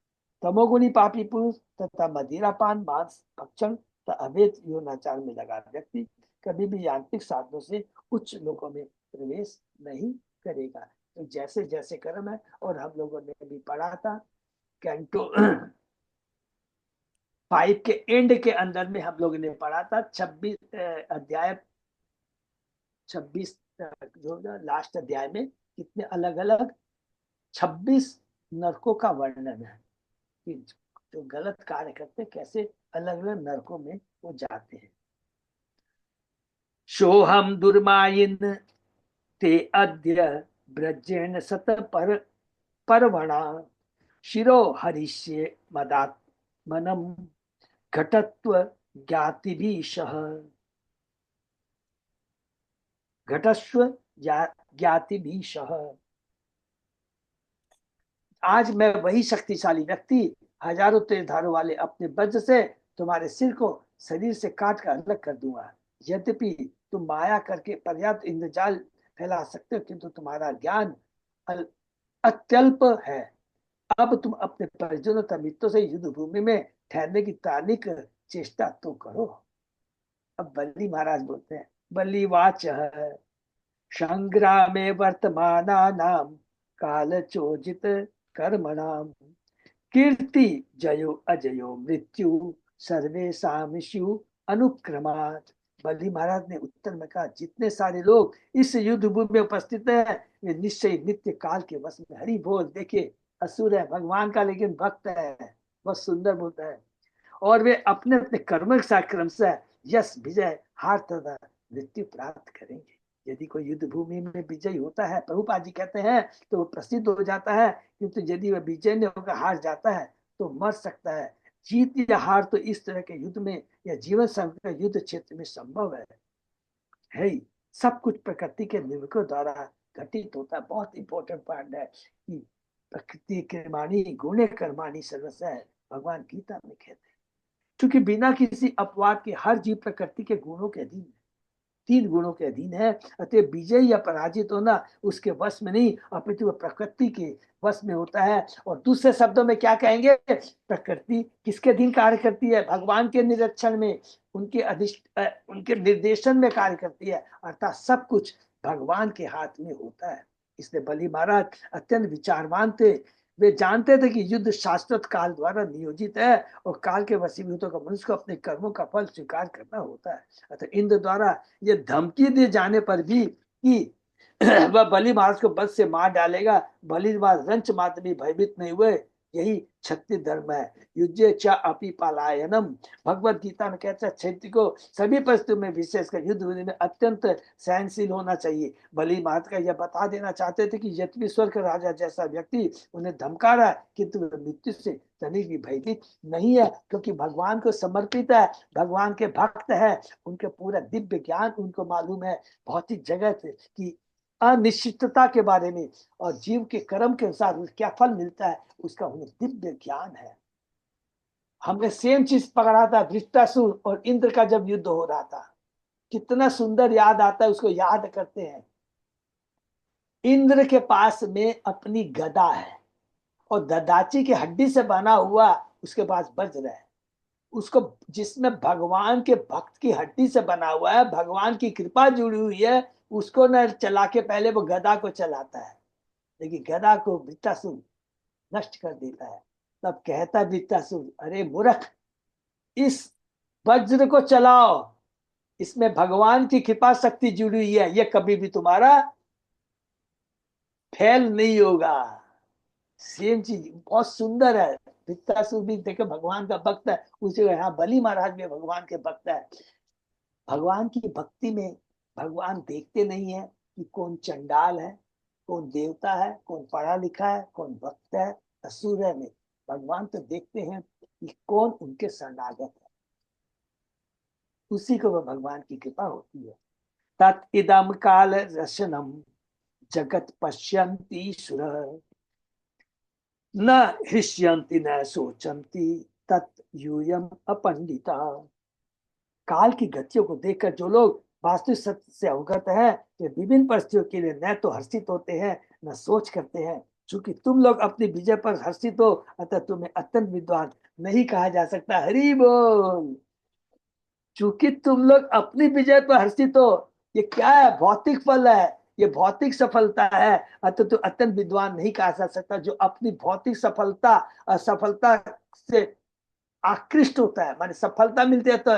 तमोगुणी पापी पुरुष तथा मदिरापान मांस भक्षण तथा अवैध यौनाचार में लगा व्यक्ति कभी भी यांत्रिक साधनों से उच्च लोकों में प्रवेश नहीं करेगा। तो जैसे जैसे कर्म है, और हम लोगों ने भी पढ़ा था कैंटो 5 के एंड के अंदर में हम लोगों ने पढ़ा था 26 अध्याय 26 जो लास्ट अध्याय में कितने अलग अलग 26 नरकों का वर्णन है कि जो गलत कार्य करते कैसे अलग अलग नरकों में वो जाते हैं। सोहम दुर्मायिन ते अद्य ब्रजेन सत पर परवणा शिरो हरिष्ये मदात्मनम घटत्व ज्ञातिभीशः घटस्व ज्ञातिभीशः। आज मैं वही शक्तिशाली व्यक्ति हजारों तीरधारों वाले अपने वज्र से तुम्हारे सिर को शरीर से काट कर अलग कर दूंगा। यद्यपि तुम माया करके पर्याप्त इंद्रजाल फैला सकते हो, किंतु तुम्हारा ज्ञान अत्यल्प है। अब तुम अपने परिजनों तथा मित्रों से युद्ध भूमि में ठहरने की तार्किक चेष्टा तो करो। अब बलि महाराज बोलते हैं, बलि वाच संग्रामे वर्तमानानाम कालचोजित कर्मणाम कीर्ति जयो अजयो मृत्यु सर्वेषां स्यु अनुक्रमात्। बलि महाराज ने उत्तर में कहा, जितने सारे लोग इस युद्ध भूमि में उपस्थित हैं, वे निश्चय नित्य काल के वश में। हरि बोल। देखिए, असुर है भगवान का लेकिन भक्त है, बहुत सुंदर बोलता है। और वे अपने अपने कर्म क्रम से यश विजय हार तथा मृत्यु प्राप्त करेंगे। यदि कोई युद्ध भूमि में विजयी होता है, प्रभुपाद जी कहते हैं, तो वो प्रसिद्ध हो जाता है, क्योंकि यदि वह विजय नहीं होकर हार जाता है, तो मर सकता है। जीत या हार तो इस तरह के युद्ध में या जीवन संघर्ष के युद्ध क्षेत्र में संभव है ही। सब कुछ प्रकृति के निमित्तों द्वारा घटित होता है। बहुत इंपॉर्टेंट पॉइंट है कि प्रकृति कर्माणी गुणे कर्माणी सर्वस्य है, भगवान गीता में कहते हैं। क्योंकि बिना किसी अपवाद के हर जीव प्रकृति के गुणों के अधीन है, 3 गुणों के अधीन है। अतः विजय या पराजित होना उसके वश में नहीं, अपितु प्रकृति के वश में होता है। और दूसरे शब्दों में क्या कहेंगे, प्रकृति किसके अधीन कार्य करती है, भगवान के निरीक्षण में, उनके निर्देशन में कार्य करती है। अर्थात सब कुछ भगवान के हाथ में होता है। इसलिए बलि महाराज अत्यंत विचारवान थे। वे जानते थे कि युद्ध शाश्वत काल द्वारा नियोजित है और काल के वशीभूतों का मनुष्य को अपने कर्मों का फल स्वीकार करना होता है। अतः इंद्र द्वारा ये धमकी दिए जाने पर भी कि वह बलि महाराज को बस से मार डालेगा, बलि महाराज रंच मात्र भी भयभीत नहीं हुए। यही क्षत्रिय धर्म है। युद्धे च अपि पलायनम। भगवत गीता में कहता है क्षत्रिय को सभी परिस्थितियों में विशेषकर युद्ध में अत्यंत सहनशील होना चाहिए। बलि महाराज का यह बता देना चाहते थे कि यद्यपि स्वर्ग का राजा जैसा व्यक्ति उन्हें धमका रहा है, किंतु मृत्यु से तनिक भी भयभीत नहीं है, क्योंकि भगवान को समर्पित है, भगवान के भक्त है। उनके पूरा दिव्य ज्ञान उनको मालूम है भौतिक जगत की अनिश्चितता के बारे में, और जीव के कर्म के अनुसार क्या फल मिलता है उसका उन्हें दिव्य ज्ञान है। हमने सेम चीज पकड़ा था वृत्तासुर और इंद्र का जब युद्ध हो रहा था, कितना सुंदर याद आता है, उसको याद करते हैं। इंद्र के पास में अपनी गदा है और ददाची की हड्डी से बना हुआ उसके पास वज्र है, उसको जिसमें भगवान के भक्त की हड्डी से बना हुआ है, भगवान की कृपा जुड़ी हुई है, उसको न चला के पहले वो गदा को चलाता है। लेकिन गदा को वृत्तासुर नष्ट कर देता है। तब कहता वृत्तासुर, अरे मूर्ख, इस वज्र को चलाओ, इसमें भगवान की कृपा शक्ति जुड़ी हुई है, ये कभी भी तुम्हारा फेल नहीं होगा। सेम चीज बहुत सुंदर है। वृत्तासुर भी देखो भगवान का भक्त है, उसी यहाँ बलि महाराज भी भगवान के भक्त है। भगवान की भक्ति में भगवान देखते नहीं है कि कौन चंडाल है, कौन देवता है, कौन पढ़ा लिखा है, कौन भक्त है, असुर है। नहीं, भगवान तो देखते हैं कि कौन उनके शरणागत है, उसी को वह भगवान की कृपा होती है। तत् इदम काल रशनम जगत पश्यन्ति सुर न हृष्यन्ति न सोचन्ति तत् यूयम अपंडिता। काल की गतियों को देखकर जो लोग वास्तविक सत्य से अवगत है, वे विभिन्न परिस्थितियों के लिए न तो हर्षित होते हैं न सोच करते हैं। चूंकि तुम लोग अपनी विजय पर हर्षित हो, अतः तुम्हें अत्यंत विद्वान नहीं कहा जा सकता। हरि बोल। चूंकि तुम लोग अपनी विजय पर हर्षित हो, ये क्या है, भौतिक फल है, ये भौतिक सफलता है, अतः तो अत्यंत विद्वान नहीं कहा जा सकता। जो अपनी भौतिक सफलता असफलता से आकृष्ट होता है, माने सफलता मिलती है तो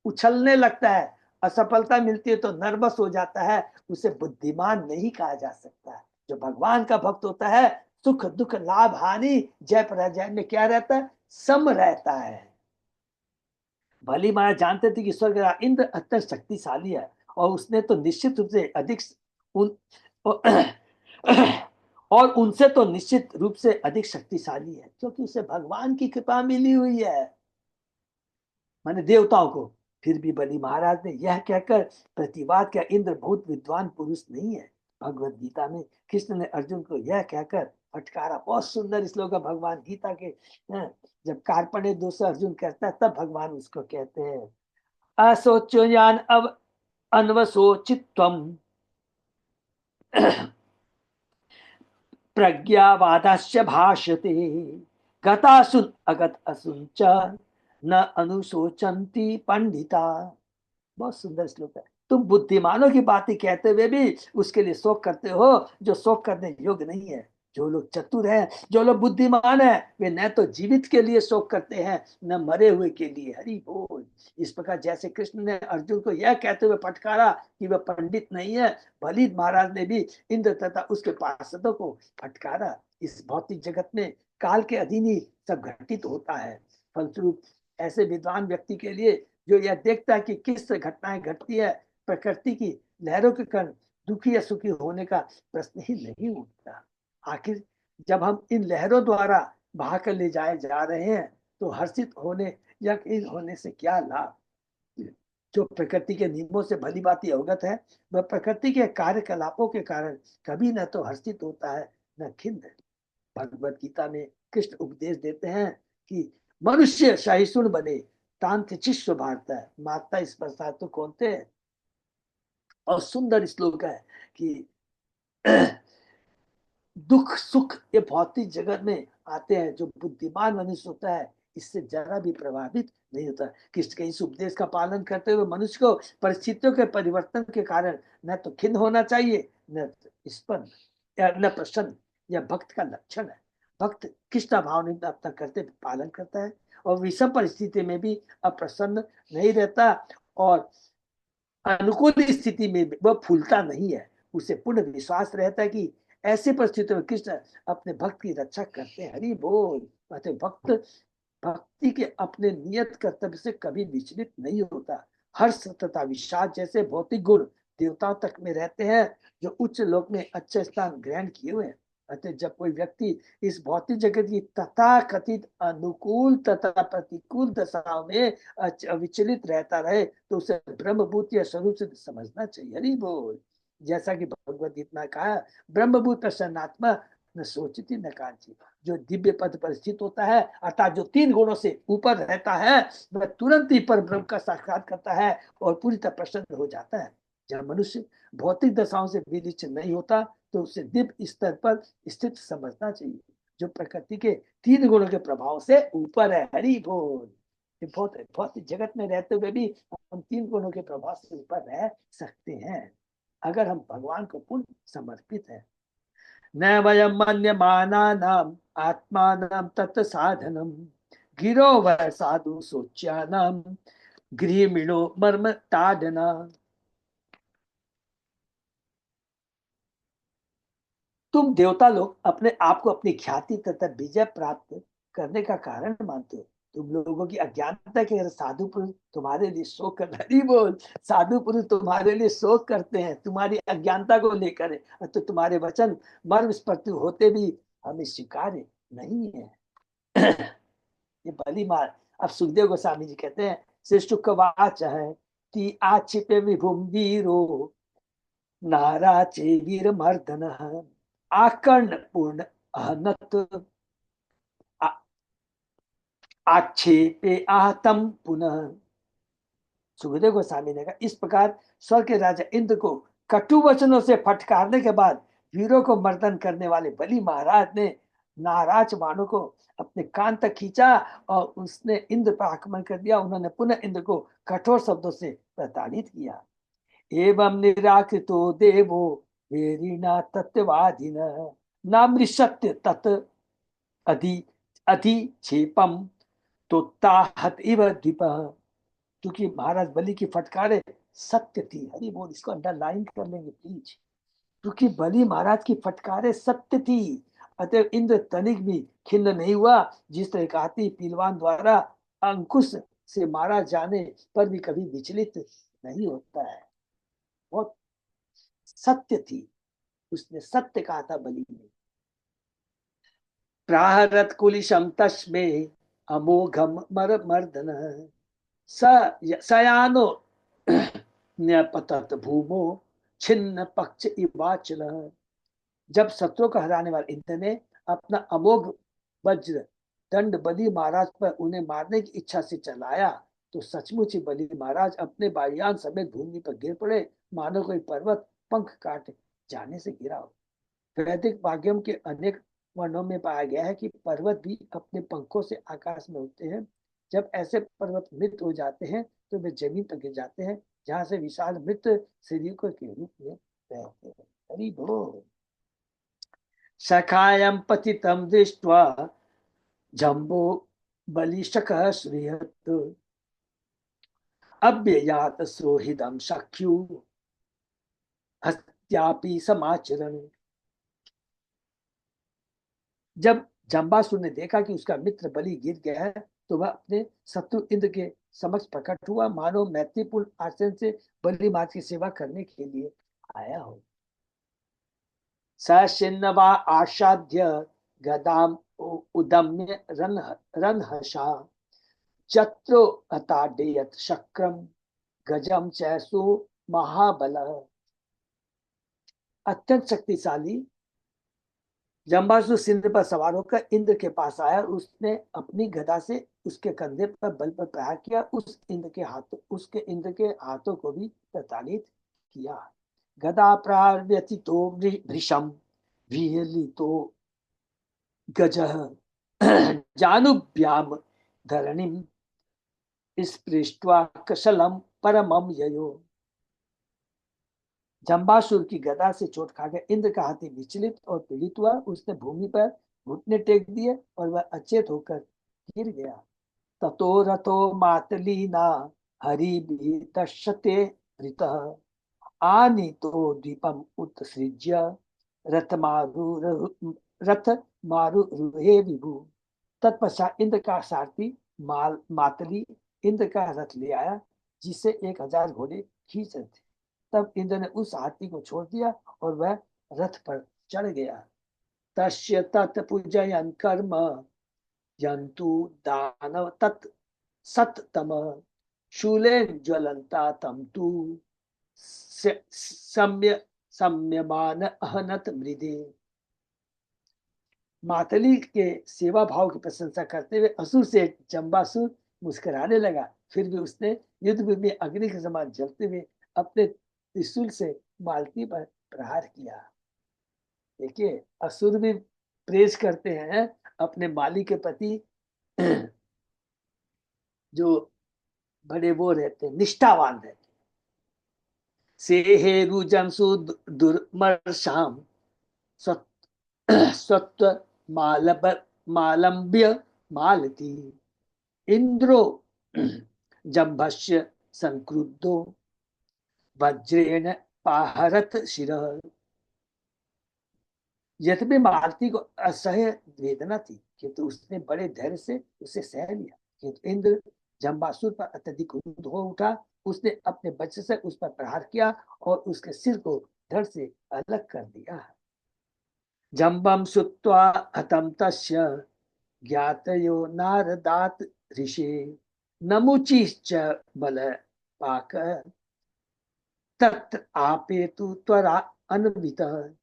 उछलने लगता है, असफलता मिलती है तो नर्वस हो जाता है, उसे बुद्धिमान नहीं कहा जा सकता। जो भगवान का भक्त होता है, सुख दुख लाभ हानि जय पराजय में क्या रहता है, सम रहता है। भली माया जानते थे कि स्वर्ग का इंद्र अत्यंत शक्तिशाली है, और उसने तो निश्चित रूप से अधिक उन और उनसे तो निश्चित रूप से अधिक शक्तिशाली है, क्योंकि उसे भगवान की कृपा मिली हुई है, माने देवताओं को। फिर भी बलि महाराज ने यह कहकर प्रतिवाद किया, इंद्र बहुत विद्वान पुरुष नहीं है। भगवत गीता में कृष्ण ने अर्जुन को यह कहकर फटकारा। बहुत सुंदर श्लोक है भगवान गीता के। जब कार्पण्य दोष अर्जुन कहता है, तब भगवान उसको कहते हैं, असोचो यान अब अनवसोचित्वम प्रज्ञावादाश्च भाषते गतासुन अगत असुन च न अनुशोचंती पंडिता। बहुत सुंदर श्लोक है। तुम बुद्धिमानों की बातें कहते हुए भी उसके लिए शोक करते हो जो शोक करने योग्य नहीं है। जो लोग चतुर हैं, जो लोग बुद्धिमान हैं, वे न तो जीवित के लिए शोक करते हैं न मरे हुए के लिए। हरि बोल। इस प्रकार जैसे कृष्ण ने अर्जुन को यह कहते हुए फटकारा कि वह पंडित नहीं है, बलि महाराज ने भी इंद्र तथा उसके पार्षदों को फटकारा। इस भौतिक जगत में काल के अधीन ही सब घटित होता है। फलस्वरूप ऐसे विद्वान व्यक्ति के लिए जो यह देखता है कि किस घटनाएं घटती है, प्रकृति की लहरों के कारण दुखी या सुखी होने का प्रश्न ही नहीं उठता। आखिर जब हम इन लहरों द्वारा बहा कर ले जाए जा रहे हैं, तो हर्षित होने या इन होने से क्या लाभ। जो प्रकृति के नियमों से भली भांति अवगत है, वह प्रकृति के कार्यकलापों के कारण कभी न तो हर्षित होता है न खिन्न। भगवत गीता में कृष्ण उपदेश देते हैं कि मनुष्य सहिष्णु बने, तांत चिश्व भारत है, माता इस प्रसाद तो कौन थे। और सुंदर श्लोक है कि दुख सुख ये भौतिक जगत में आते हैं, जो बुद्धिमान मनुष्य होता है इससे जरा भी प्रभावित नहीं होता। कृष्ण के इस उपदेश का पालन करते हुए मनुष्य को परिस्थितियों के परिवर्तन के कारण न तो खिन्न होना चाहिए, न स्पंद या न प्रसन्न। यह भक्त का लक्षण है। भक्त कृष्ण भाव ने अपना करते पालन करता है और विषम परिस्थिति में भी अप्रसन्न नहीं रहता, और अनुकूल स्थिति में वह फूलता नहीं है। उसे पूर्ण विश्वास रहता है कि ऐसे परिस्थितियों में कृष्ण अपने भक्त की रक्षा करते हैं। हरि बोल। भक्त भक्ति के अपने नियत कर्तव्य से कभी विचलित नहीं होता। हर्ष तथा विषाद जैसे भौतिक गुण देवताओं तक में रहते हैं, जो उच्च लोक में अच्छे स्थान ग्रहण किए हुए हैं। अतः जब कोई व्यक्ति इस भौतिक जगत की तथा कथित अनुकूल तथा प्रतिकूल दशाओं में विचलित रहता रहे, तो उसे ब्रह्मभूत या स्वरूप से समझना चाहिए। हरि बोल। जैसा कि भगवत गीता में कहा, ब्रह्मभूत प्रसन्नात्मा न सोचती न कांची। जो दिव्य पद पर स्थित होता है, अर्थात जो तीन गुणों से ऊपर रहता है, वह तुरंत ही पर ब्रह्म का साक्षात करता है और पूरी तरह प्रसन्न हो जाता है। जब मनुष्य भौतिक दशाओं से विनिश्चित नहीं होता, तो उसे दिव्य स्तर पर स्थित समझना चाहिए, जो प्रकृति के तीन गुणों के प्रभाव से ऊपर है। हरि बोल। भौतिक जगत में रहते हुए भी हम तीन गुणों के प्रभाव से ऊपर रह सकते हैं, अगर हम भगवान को पूर्ण समर्पित है। न वयम मन्यमानानाम् आत्मानं तत् साधनम, गिरो वै साधु सोच्यानाम गृहमिणो मर्म ताडना। तुम देवता लोग अपने आप को अपनी ख्याति तथा विजय प्राप्त करने का कारण मानते हो। तुम लोगों की अज्ञानता के अगर साधु पुरुष तुम्हारे लिए शोक कर, नहीं बोल, साधु पुरुष तुम्हारे लिए शोक करते हैं, तुम्हारी अज्ञानता को लेकर, तो तुम्हारे वचन मर्म स्पर्श होते भी हमें स्वीकार्य नहीं है। ये भली मार। अब सुखदेव गोस्वामी जी कहते हैं, श्रेष्ठ वाच है ती आक्षिपे विभुम वीरो नाराचे वीर मर्दन आकर्ण पूर्ण अहनत आक्षेपे आहतम पुनः। सुखदेव गोस्वामी ने कहा, इस प्रकार स्वर्ग के राजा इंद्र को कटु वचनों से फटकारने के बाद वीरों को मर्दन करने वाले बलि महाराज ने नाराज वाणों को अपने कान तक खींचा और उसने इंद्र पर आक्रमण कर दिया। उन्होंने पुनः इंद्र को कठोर शब्दों से प्रताड़ित किया। एवं निराकृतो देवो वेरिना तत्वाधीन नामृषत्य तत् अधि अधिक्षेपम तो ताहत इव द्वीप। क्योंकि महाराज बलि की फटकारे सत्य थी। हरि बोल। इसको अंडरलाइन कर लेंगे प्लीज। क्योंकि बलि महाराज की फटकारे सत्य थी, अतः इंद्र तनिक भी खिन्न नहीं हुआ। जिस तरह का हाथी पीलवान द्वारा अंकुश से मारा जाने पर भी कभी विचलित नहीं होता है। बहुत सत्य थी, उसने सत्य कहा था बलि ने। प्राहरत कुलिशम तस्मे अमोघम मर मर्दन सयानो न्यपतत भूमो छिन्न पक्ष इवाचल। जब शत्रु को हराने वाले इंद्र ने अपना अमोघ वज्र दंड बलि महाराज पर उन्हें मारने की इच्छा से चलाया, तो सचमुच ही बलि महाराज अपने वायुयान समेत भूमि पर गिर पड़े, मानो कोई पर्वत पंख काट जाने से गिरा हो। वैदिक वाग्यों के अनेक वर्णों में पाया गया है कि पर्वत भी अपने पंखों से आकाश में उड़ते हैं। जब ऐसे पर्वत मृत हो जाते हैं, तो वे जमीन पर गिर जाते हैं, जहां से विशाल मृत शरीरों के रूप में रहते हैं। हरि बोल। सखायं पतितं दृष्ट्वा जम्बो बलिशकः श्रीहत् अव्ययात सोहिदं सख्यु हत्यापि समाचरण। जब जम्बासुर ने देखा कि उसका मित्र बलि गिर गया है, तो वह अपने शत्रु इंद्र के समक्ष प्रकट हुआ, मानो मैत्रीपूर्ण आचरण से बलि महाराज की सेवा करने के लिए आया हो। सशिन्नवा आसाद्य गदाम उदम्य रनहषा चत्रो अताडयत शक्रम गजम चैसु महाबल। अत्यंत शक्तिशाली जम्बासुर सिंह पर सवार होकर इंद्र के पास आया। उसने अपनी गदा से उसके कंधे पर बल पर प्रहार किया। उसके इंद्र के हाथों को भी प्रताड़ित किया। गदा प्रहार व्यथितो भृशम विहलितो गजः जानुभ्याम धरणिम स्पृष्ट्वा कशलम परमम ययो। जम्बासुर की गदा से चोट खाकर इंद्र का हाथी विचलित और पीड़ित हुआ। उसने भूमि पर घुटने टेक दिए और वह अचेत होकर गिर गया। ततो रथो मातलीना हरिभिर्दशते वृतः आनीतो द्वीपम उत्सृज्य रथ मारुहे विभु। तत्पश्चात इंद्र का सारथी मातली इंद्र का रथ ले आया, जिसे 1000 घोड़े खींच रहे थे। तब इंद्र ने उस हाथी को छोड़ दिया और वह रथ पर चढ़ गया। तस्य तत्पूजयन् कर्म यन्तु दानव तत् सततम शूलेन ज्वलंता तम तु सम्यमान अहनत मृदे। मातली के सेवा भाव की प्रशंसा करते हुए असुर से जम्बासुर मुस्कुराने लगा। फिर भी उसने युद्ध में अग्नि के समान जलते हुए अपने त्रिशूल से मालती पर प्रहार किया। देखिए, असुर भी प्रेज करते हैं अपने माली के प्रति, जो बड़े वो रहते हैं, निष्ठावान रहते हैं। से हेरु जंसु दुर्मर्शाम स्वत्व मालंब्य मालती इंद्रो जंभस्य संक्रुद्धो वज्रेण पाहरत शिरः। यद्यपि मालती को असह्य वेदना थी, किंतु उसने बड़े धैर्य से उसे सह लिया। किंतु इंद्र जम्बासुर पर अत्यधिक क्रुद्ध हो उठा। उसने अपने वज्र से उस पर प्रहार किया और उसके सिर को धड़ से अलग कर दिया। जम्बम सुत्वा हतम तस्य ज्ञातयो नारदात ऋषि नमुचिश्च बल पाक तत् आपेतु त्वरा अन्वितः।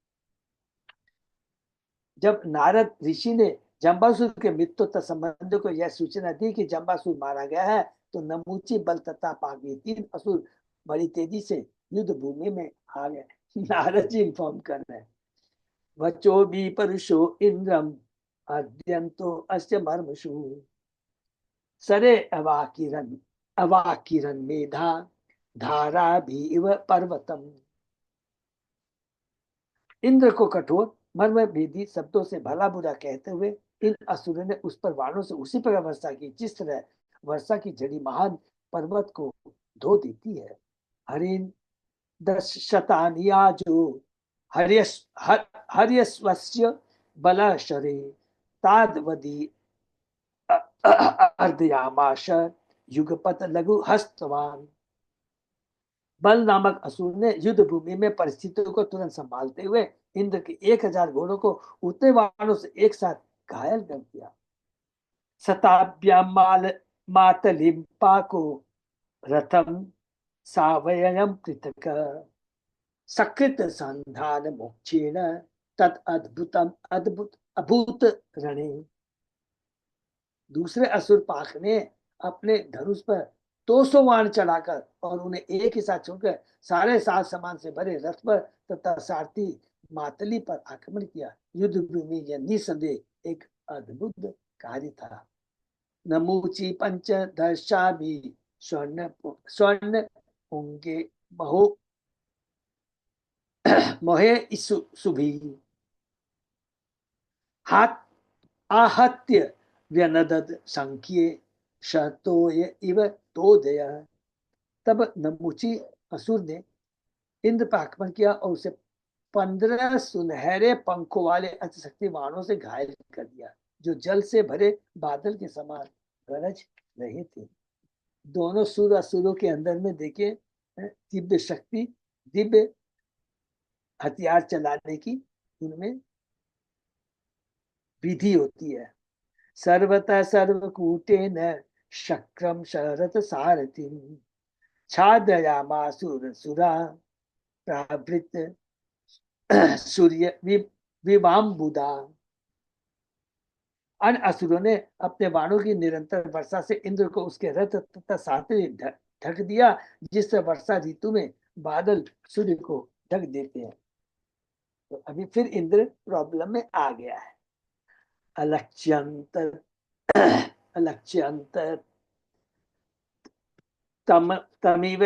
जब नारद ऋषि ने जम्बासुर के मृत्यु तथा संबंधों को यह सूचना दी कि जम्बासुर मारा गया है, तो नमूची बल तथा पाक, 3 असुर बड़ी तेजी से युद्ध भूमि में आ गए। नारद जी इन्फॉर्म कर रहे हैं। वचो भी परुषो इंद्रम अद्यंतो अस्य मर्मशु सरे अवाकिरन मेधा धारा भी इव पर्वतम। इंद्र को कठोर मर्म भेदी शब्दों से भला बुरा कहते हुए इन असुरों ने उस पर बाणों से उसी प्रकार वर्षा की जिस तरह वर्षा की झड़ी महान पर्वत को धो देती है। हरिन 10 शतानियाजो हर्यस्वस्य बलशरे तादवदी अर्धयामाश युगपत लघु हस्तवान। बल नामक असुर ने युद्ध भूमि में परिस्थितियों को तुरंत संभालते हुए इंद्र के 1000 घोड़ों को उतने बाणों से एक साथ घायल कर दिया। सताभ्याम मातलिम पाको रथम सावयम पृथक सकृत संधान मोक्षेण तत् अद्भुतम अद्भुत अभूत रणे। दूसरे असुर पाक ने अपने धनुष पर 200 बाण चढ़ाकर और उन्हें एक ही साथ छोड़कर सारे सात सामान से भरे रथ पर तथा सारथी मातली पर आक्रमण किया। युद्ध भूमि यह निसंदेह एक अद्भुत कार्य था। नमूची पंच दर्शा भी स्वर्ण स्वर्ण पुंगे महो मोहे सुभी हाथ आहत्य व्यनदद संख्ये शतोय इव तोदय। तब नमुची असुर ने इंद्र पर आक्रमण किया और उसे 15 सुनहरे पंखों वाले अतिशक्ति बाणों से घायल कर दिया, जो जल से भरे बादल के समान गरज रहे थे। दोनों सुर असुरों के अंदर में देखे दिव्य शक्ति, दिव्य हथियार चलाने की उनमें विधि होती है। सर्वतः सर्वकूटेन शक्रम शरत सारथि छादयामासुर सुरा प्रावृत सूर्य विवाम्बुदा। अन्य असुरों ने अपने बाणों की निरंतर वर्षा से इंद्र को उसके रथ तथा सारथी ढक दिया, जिससे वर्षा ऋतु में बादल सूर्य को ढक देते हैं। तो अभी फिर इंद्र प्रॉब्लम में आ गया है। अलक्ष्यंत अलक्ष्यंत तमिव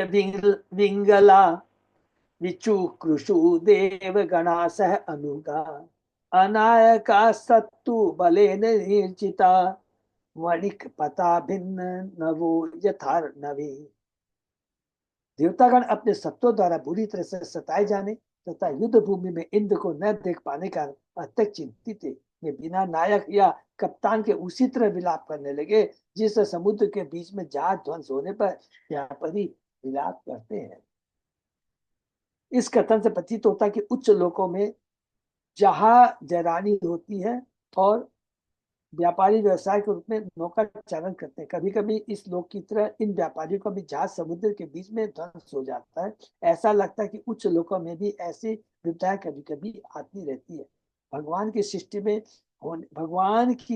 विंगला विचुकृषु देवगणा सह अनुगा अनायका सत्तु बलेन निर्जिता वणिक पता भिन्न नवो यथार्णवे। देवतागण अपने सत्वों द्वारा बुरी तरह से सताए जाने तथा युद्ध भूमि में इंद्र को न देख पाने का अत्यंत चिंतित थे। वे बिना नायक या कप्तान के उसी तरह विलाप करने लगे जिस समुद्र के बीच में जहाज ध्वंस होने पर व्यापारी विलाप करते हैं। इस कथन से प्रतीत होता है कि उच्च लोकों में जहां जरानी होती है और व्यापारी व्यवसाय के रूप में नौका चालन करते हैं। कभी कभी इस लोक की तरह इन व्यापारियों का भी जहाज समुद्र के बीच में ध्वंस हो जाता है। ऐसा लगता है कि उच्च लोकों में भी ऐसी विपदाएं कभी कभी आती रहती है। भगवान की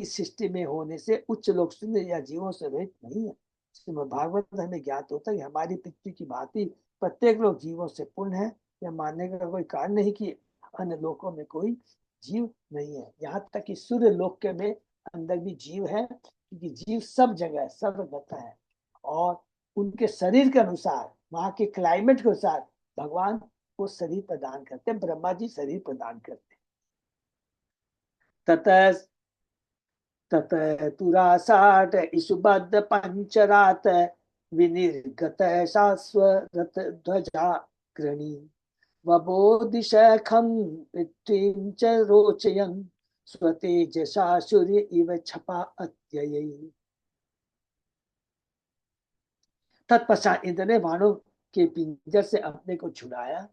सृष्टि में होने से उच्च लोक शून्य या जीवों से रहित नहीं है। भागवत हमें ज्ञात होता है कि हमारी पृथ्वी की भांति प्रत्येक लोक जीवों से पूर्ण है। यह मानने का कोई कारण नहीं कि अन्य लोकों में कोई जीव नहीं है। यहाँ तक कि सूर्य लोक के में अंदर भी जीव है, क्योंकि जीव सब जगह सर्वगत है और उनके शरीर के अनुसार, वहां के क्लाइमेट के अनुसार भगवान को शरीर प्रदान करते हैं। ब्रह्मा जी शरीर प्रदान करते हैं। ततः ततः तुरासाट इसुबद्ध पंचरात विनिर्गत शाश्वत ध्वजा कृणी वबोधिशखम पृथ्वीं च रोचयन् स्वतेजसा सूर्य इव छपा अत्ययै। तत्पश्चात इंद्र ने वाणों के पिंजर से अपने को छुड़ाया।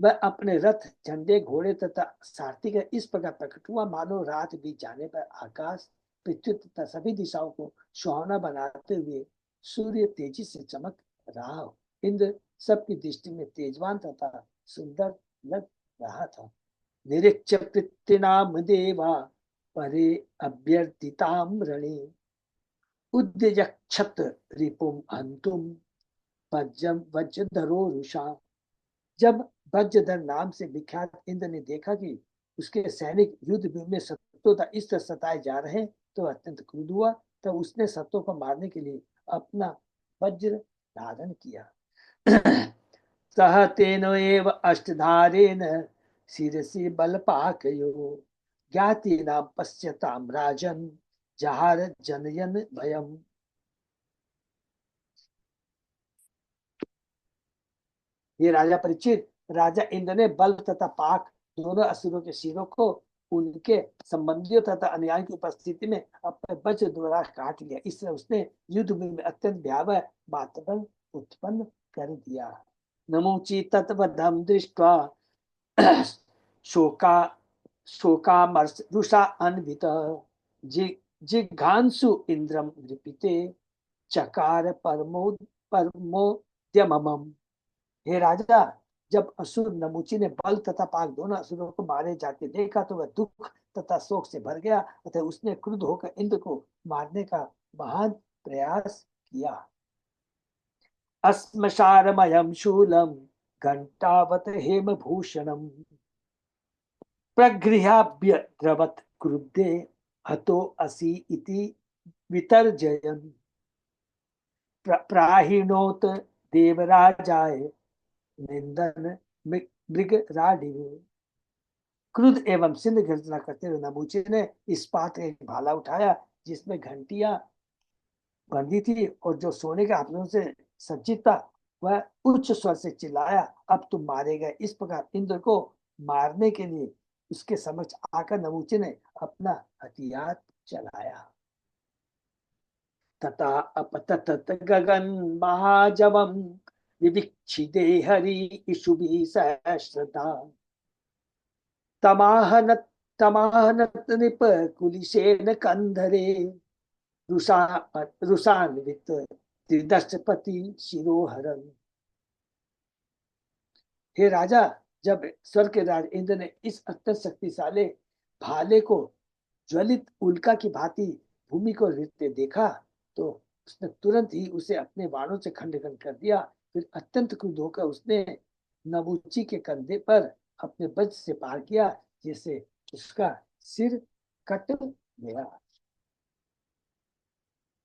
वह अपने रथ, झंडे, घोड़े तथा सारथी का इस प्रकार प्रकट हुआ मानो रात बीत जाने पर आकाश, पृथ्वी तथा सभी दिशाओं को सुहावना बनाते हुए सूर्य तेजी से चमक रहा हो। इंद्र सबकी दृष्टि में तेजवान तथा सुंदर लग रहा था। निरीक्ष पृथ्वीनाम देवा परे अभ्यर्थिताम रणे उद्यक्षत रिपुम हंतुम वज्रधरो रुषा। जब वज्रधर नाम से विख्यात इंद्र ने देखा कि उसके सैनिक युद्ध भूमि में शत्रुओं का इस तरह सताए जा रहे हैं तो अत्यंत क्रुद्ध हुआ। तब उसने शत्रुओं को मारने के लिए अपना वज्र धारण किया। सह तेन एव अष्टधारेण शिरसि बलपाकयो ज्ञातीनां पश्यतां राजन् जहार जनयन भयम्। ये राजा परीक्षित, राजा इंद्र ने बल तथा पाक दोनों असुरों के सिरों को उनके संबंधियों तथा अनुयायियों की उपस्थिति में अपने वज्र द्वारा काट लिया। इस तरह उसने युद्ध में अत्यंत भयावह वातावरण उत्पन्न कर दिया। नमुची तत्वधम दृष्ट्वा शोका शोकामर्षा अन्वित जिघांसु इंद्रम नृपिते चकार परमोद्यमम्। हे राजा, जब असुर नमुची ने बल तथा पाक दोनों असुरों को मारे जाते देखा तो वह दुख तथा शोक से भर गया अतः उसने क्रुद्ध होकर इंद्र को मारने का महान प्रयास किया। अस्मशारमयम शूलम घंटावत हेमभूषणम प्रगृह्याभ्यद्रवत् क्रुद्धे हतो असि इति वितर्जयन् प्राहिणोत देवराजाय निंदन मृगराडिव। क्रुद्ध एवं सिंध गर्जना करते हुए नबूचे ने इस्पात का एक भाला उठाया जिसमें घंटियां बंधी थी और जो सोने के आभूषणों से सज्जित था। वह उच्च स्वर से चिल्लाया, अब तुम मारे गए। इस प्रकार इंद्र को मारने के लिए उसके समक्ष आकर नबूचे ने अपना हथियार चलाया। तथा अपतत गगन महाजवम विविक्षिते हरि इषुभि सहस्रता तमाहनत तमानत निप कुलिशेन कंधरे रुषान्वित त्रिदशपति शिरोहरम। हे राजा, जब स्वर्ग के राज इंद्र ने इस अत्यंत शक्तिशाली भाले को ज्वलित उल्का की भांति भूमि को नृत्य देखा तो उसने तुरंत ही उसे अपने बाणों से खंड खंड कर दिया। फिर अत्यंत क्रुद्ध होकर उसने नबूची के कंधे पर अपने वज्र से पार किया, जिससे उसका सिर कट गया।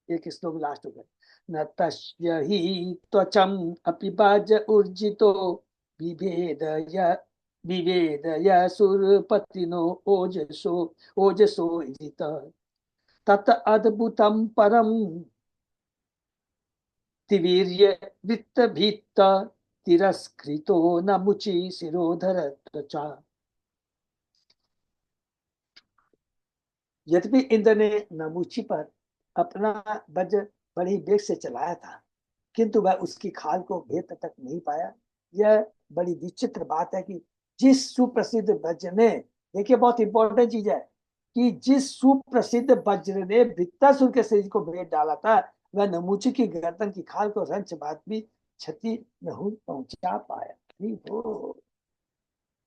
एक श्लोक लास्ट हो गया। न तस्य हि त्वचम अपि बाज ऊर्जितो विभेदय विभेदय सुरपतिनो ओजसो ओजसो इजित तत अद्भुतम परम तिवीर्य वृत्त भीत तिरस्कृतो न मुचि शिरोधर त्वचा। यद्यपि इंद्र ने नमुची पर अपना वज्र बड़ी वेग से चलाया था, किंतु वह उसकी खाल को भेद तक नहीं पाया। यह बड़ी विचित्र बात है कि जिस सुप्रसिद्ध वज्र ने, देखिए बहुत इंपॉर्टेंट चीज है, कि जिस सुप्रसिद्ध वज्र ने वृत्तासुर के शरीर को भेद डाला था, वह नमुची की गर्दन की खाल को रंच बात भी क्षति नहीं पहुंचा पाया। हो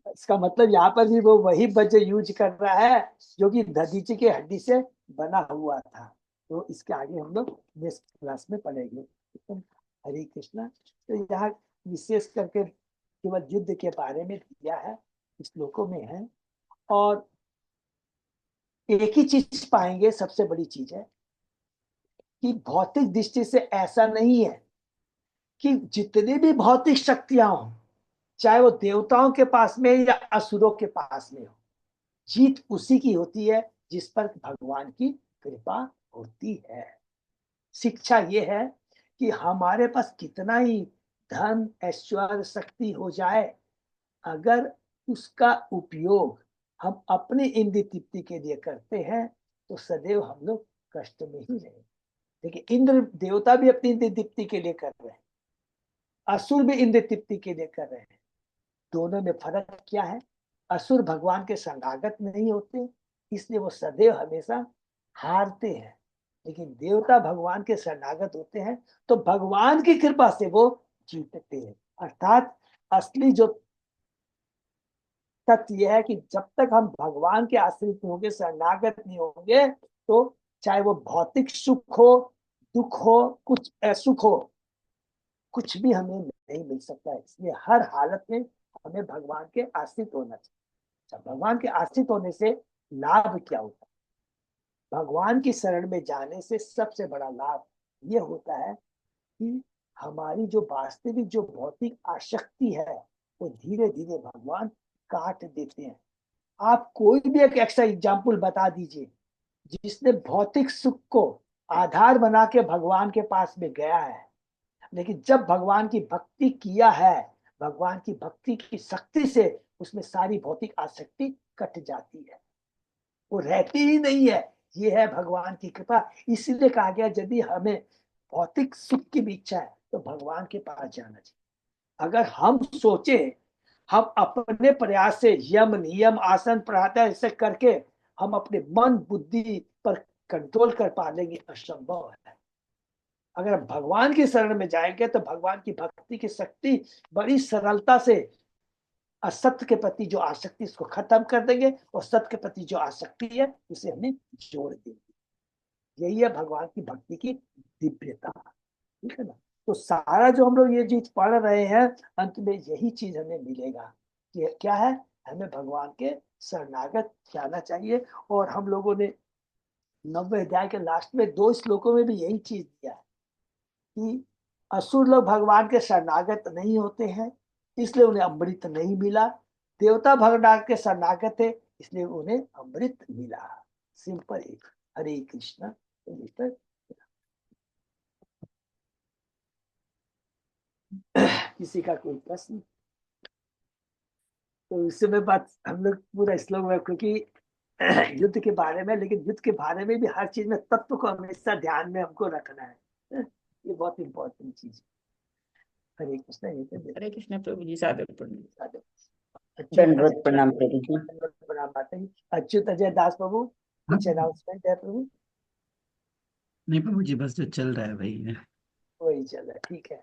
इसका मतलब यहाँ पर भी वो वही वज्र यूज कर रहा है जो कि दधीची के हड्डी से बना हुआ था। तो इसके आगे हम लोग नेक्स्ट क्लास में पढ़ेंगे। हरे कृष्णा। तो यहाँ विशेष करके केवल युद्ध के बारे में दिया है, श्लोकों में है। और एक ही चीज पाएंगे, सबसे बड़ी चीज है कि भौतिक दृष्टि से ऐसा नहीं है कि जितनी भी भौतिक शक्तियां हो, चाहे वो देवताओं के पास में या असुरों के पास में हो, जीत उसी की होती है जिस पर भगवान की कृपा होती है। शिक्षा ये है कि हमारे पास कितना ही धन ऐश्वर्य शक्ति हो जाए, अगर उसका उपयोग हम अपनी इंद्रिय तृप्ति के लिए करते हैं तो सदैव हम लोग कष्ट में ही रहे। देखिए, इंद्र देवता भी अपनी इंद्रिय तृप्ति के लिए कर रहे हैं, असुर भी इंद्रिय तृप्ति के लिए कर रहे हैं। दोनों में फर्क क्या है? असुर भगवान के शरणागत नहीं होते, इसलिए वो सदैव हमेशा हारते हैं। लेकिन देवता भगवान के शरणागत होते हैं तो भगवान की कृपा से वो जीतते हैं। अर्थात असली जो तथ्य यह है कि जब तक हम भगवान के आश्रित होंगे, शरणागत नहीं होंगे, तो चाहे वो भौतिक सुख हो, दुख हो, कुछ सुख हो, कुछ भी हमें नहीं मिल सकता है। इसलिए हर हालत में हमें भगवान के आश्रित होना चाहिए। भगवान के आश्रित होने से लाभ क्या होता है? भगवान की शरण में जाने से सबसे बड़ा लाभ ये होता है कि हमारी जो वास्तविक जो भौतिक आसक्ति है वो धीरे धीरे भगवान काट देते हैं। आप कोई भी एक ऐसा एग्जाम्पल बता दीजिए जिसने भौतिक सुख को आधार बना के भगवान के पास में गया है, लेकिन जब भगवान की भक्ति किया है, भगवान की भक्ति की शक्ति से उसमें सारी भौतिक आसक्ति कट जाती है, वो रहती ही नहीं है। ये है भगवान की कृपा। इसीलिए कहा गया यदि हमें भौतिक सुख की भी इच्छा है तो भगवान के पास जाना चाहिए। अगर हम सोचे हम अपने प्रयास से यम नियम आसन प्राणायाम ऐसे करके हम अपने मन बुद्धि पर कंट्रोल कर पा लेंगे, असंभव है। अगर हम भगवान की शरण में जाएंगे तो भगवान की भक्ति की शक्ति बड़ी सरलता से असत्य के प्रति जो आसक्ति इसको खत्म कर देंगे और सत्य के प्रति जो आसक्ति है उसे हमें जोड़ देंगे। यही है भगवान की भक्ति की दिव्यता। ठीक है ना? तो सारा जो हम लोग ये चीज पढ़ रहे हैं, अंत में यही चीज हमें मिलेगा कि क्या है, हमें भगवान के शरणागत जाना चाहिए। और हम लोगों ने 90 अध्याय के लास्ट में 2 श्लोकों में भी यही चीज दिया है कि असुर लोग भगवान के शरणागत नहीं होते हैं, इसलिए उन्हें अमृत नहीं मिला। देवता भगवान के शरणागत थे, इसलिए उन्हें अमृत मिला। सिंपल एक। हरे कृष्णा। किसी का कोई प्रश्न? तो इस समय बात हम लोग पूरा श्लोक में, क्योंकि युद्ध के बारे में, लेकिन युद्ध के बारे में भी हर चीज में तत्व को हमेशा ध्यान में हमको रखना है। ये बहुत इंपॉर्टेंट चीज। हरे कृष्णा। हरे कृष्ण प्रभु जी। सादर प्रणाम। अच्छी तरह दंडवत से प्रणाम प्रभु जी। दंडवत प्रणाम। राम माता की। अच्युत अजय दास प्रभु, हाँ, कुछ अनाउंसमेंट है प्रभु? नहीं प्रभु जी, बस जो चल रहा है वही वही चल रहा है, ठीक है।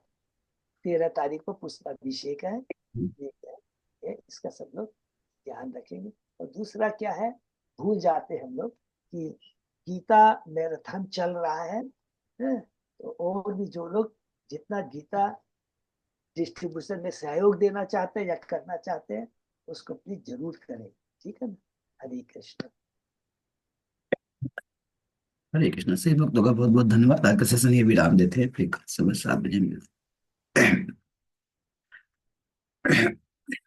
13 तारीख को पुष्पाभिषेक है, है। ठीक है। इसका सब लोग ध्यान रखेंगे। और दूसरा क्या है, भूल जाते हैं हम लोग कि गीता मैराथन चल रहा है, तो और भी जो लोग जितना गीता डिस्ट्रीब्यूशन में सहयोग देना चाहते हैं या करना चाहते हैं, उसको प्लीज जरूर करें, ठीक है ना। हरे कृष्ण। हरे कृष्ण। सही भक्तों का बहुत बहुत धन्यवाद। आज का सेशन ये विराम देते हैं, फिर कल सुबह 7 बजे मिलते हैं।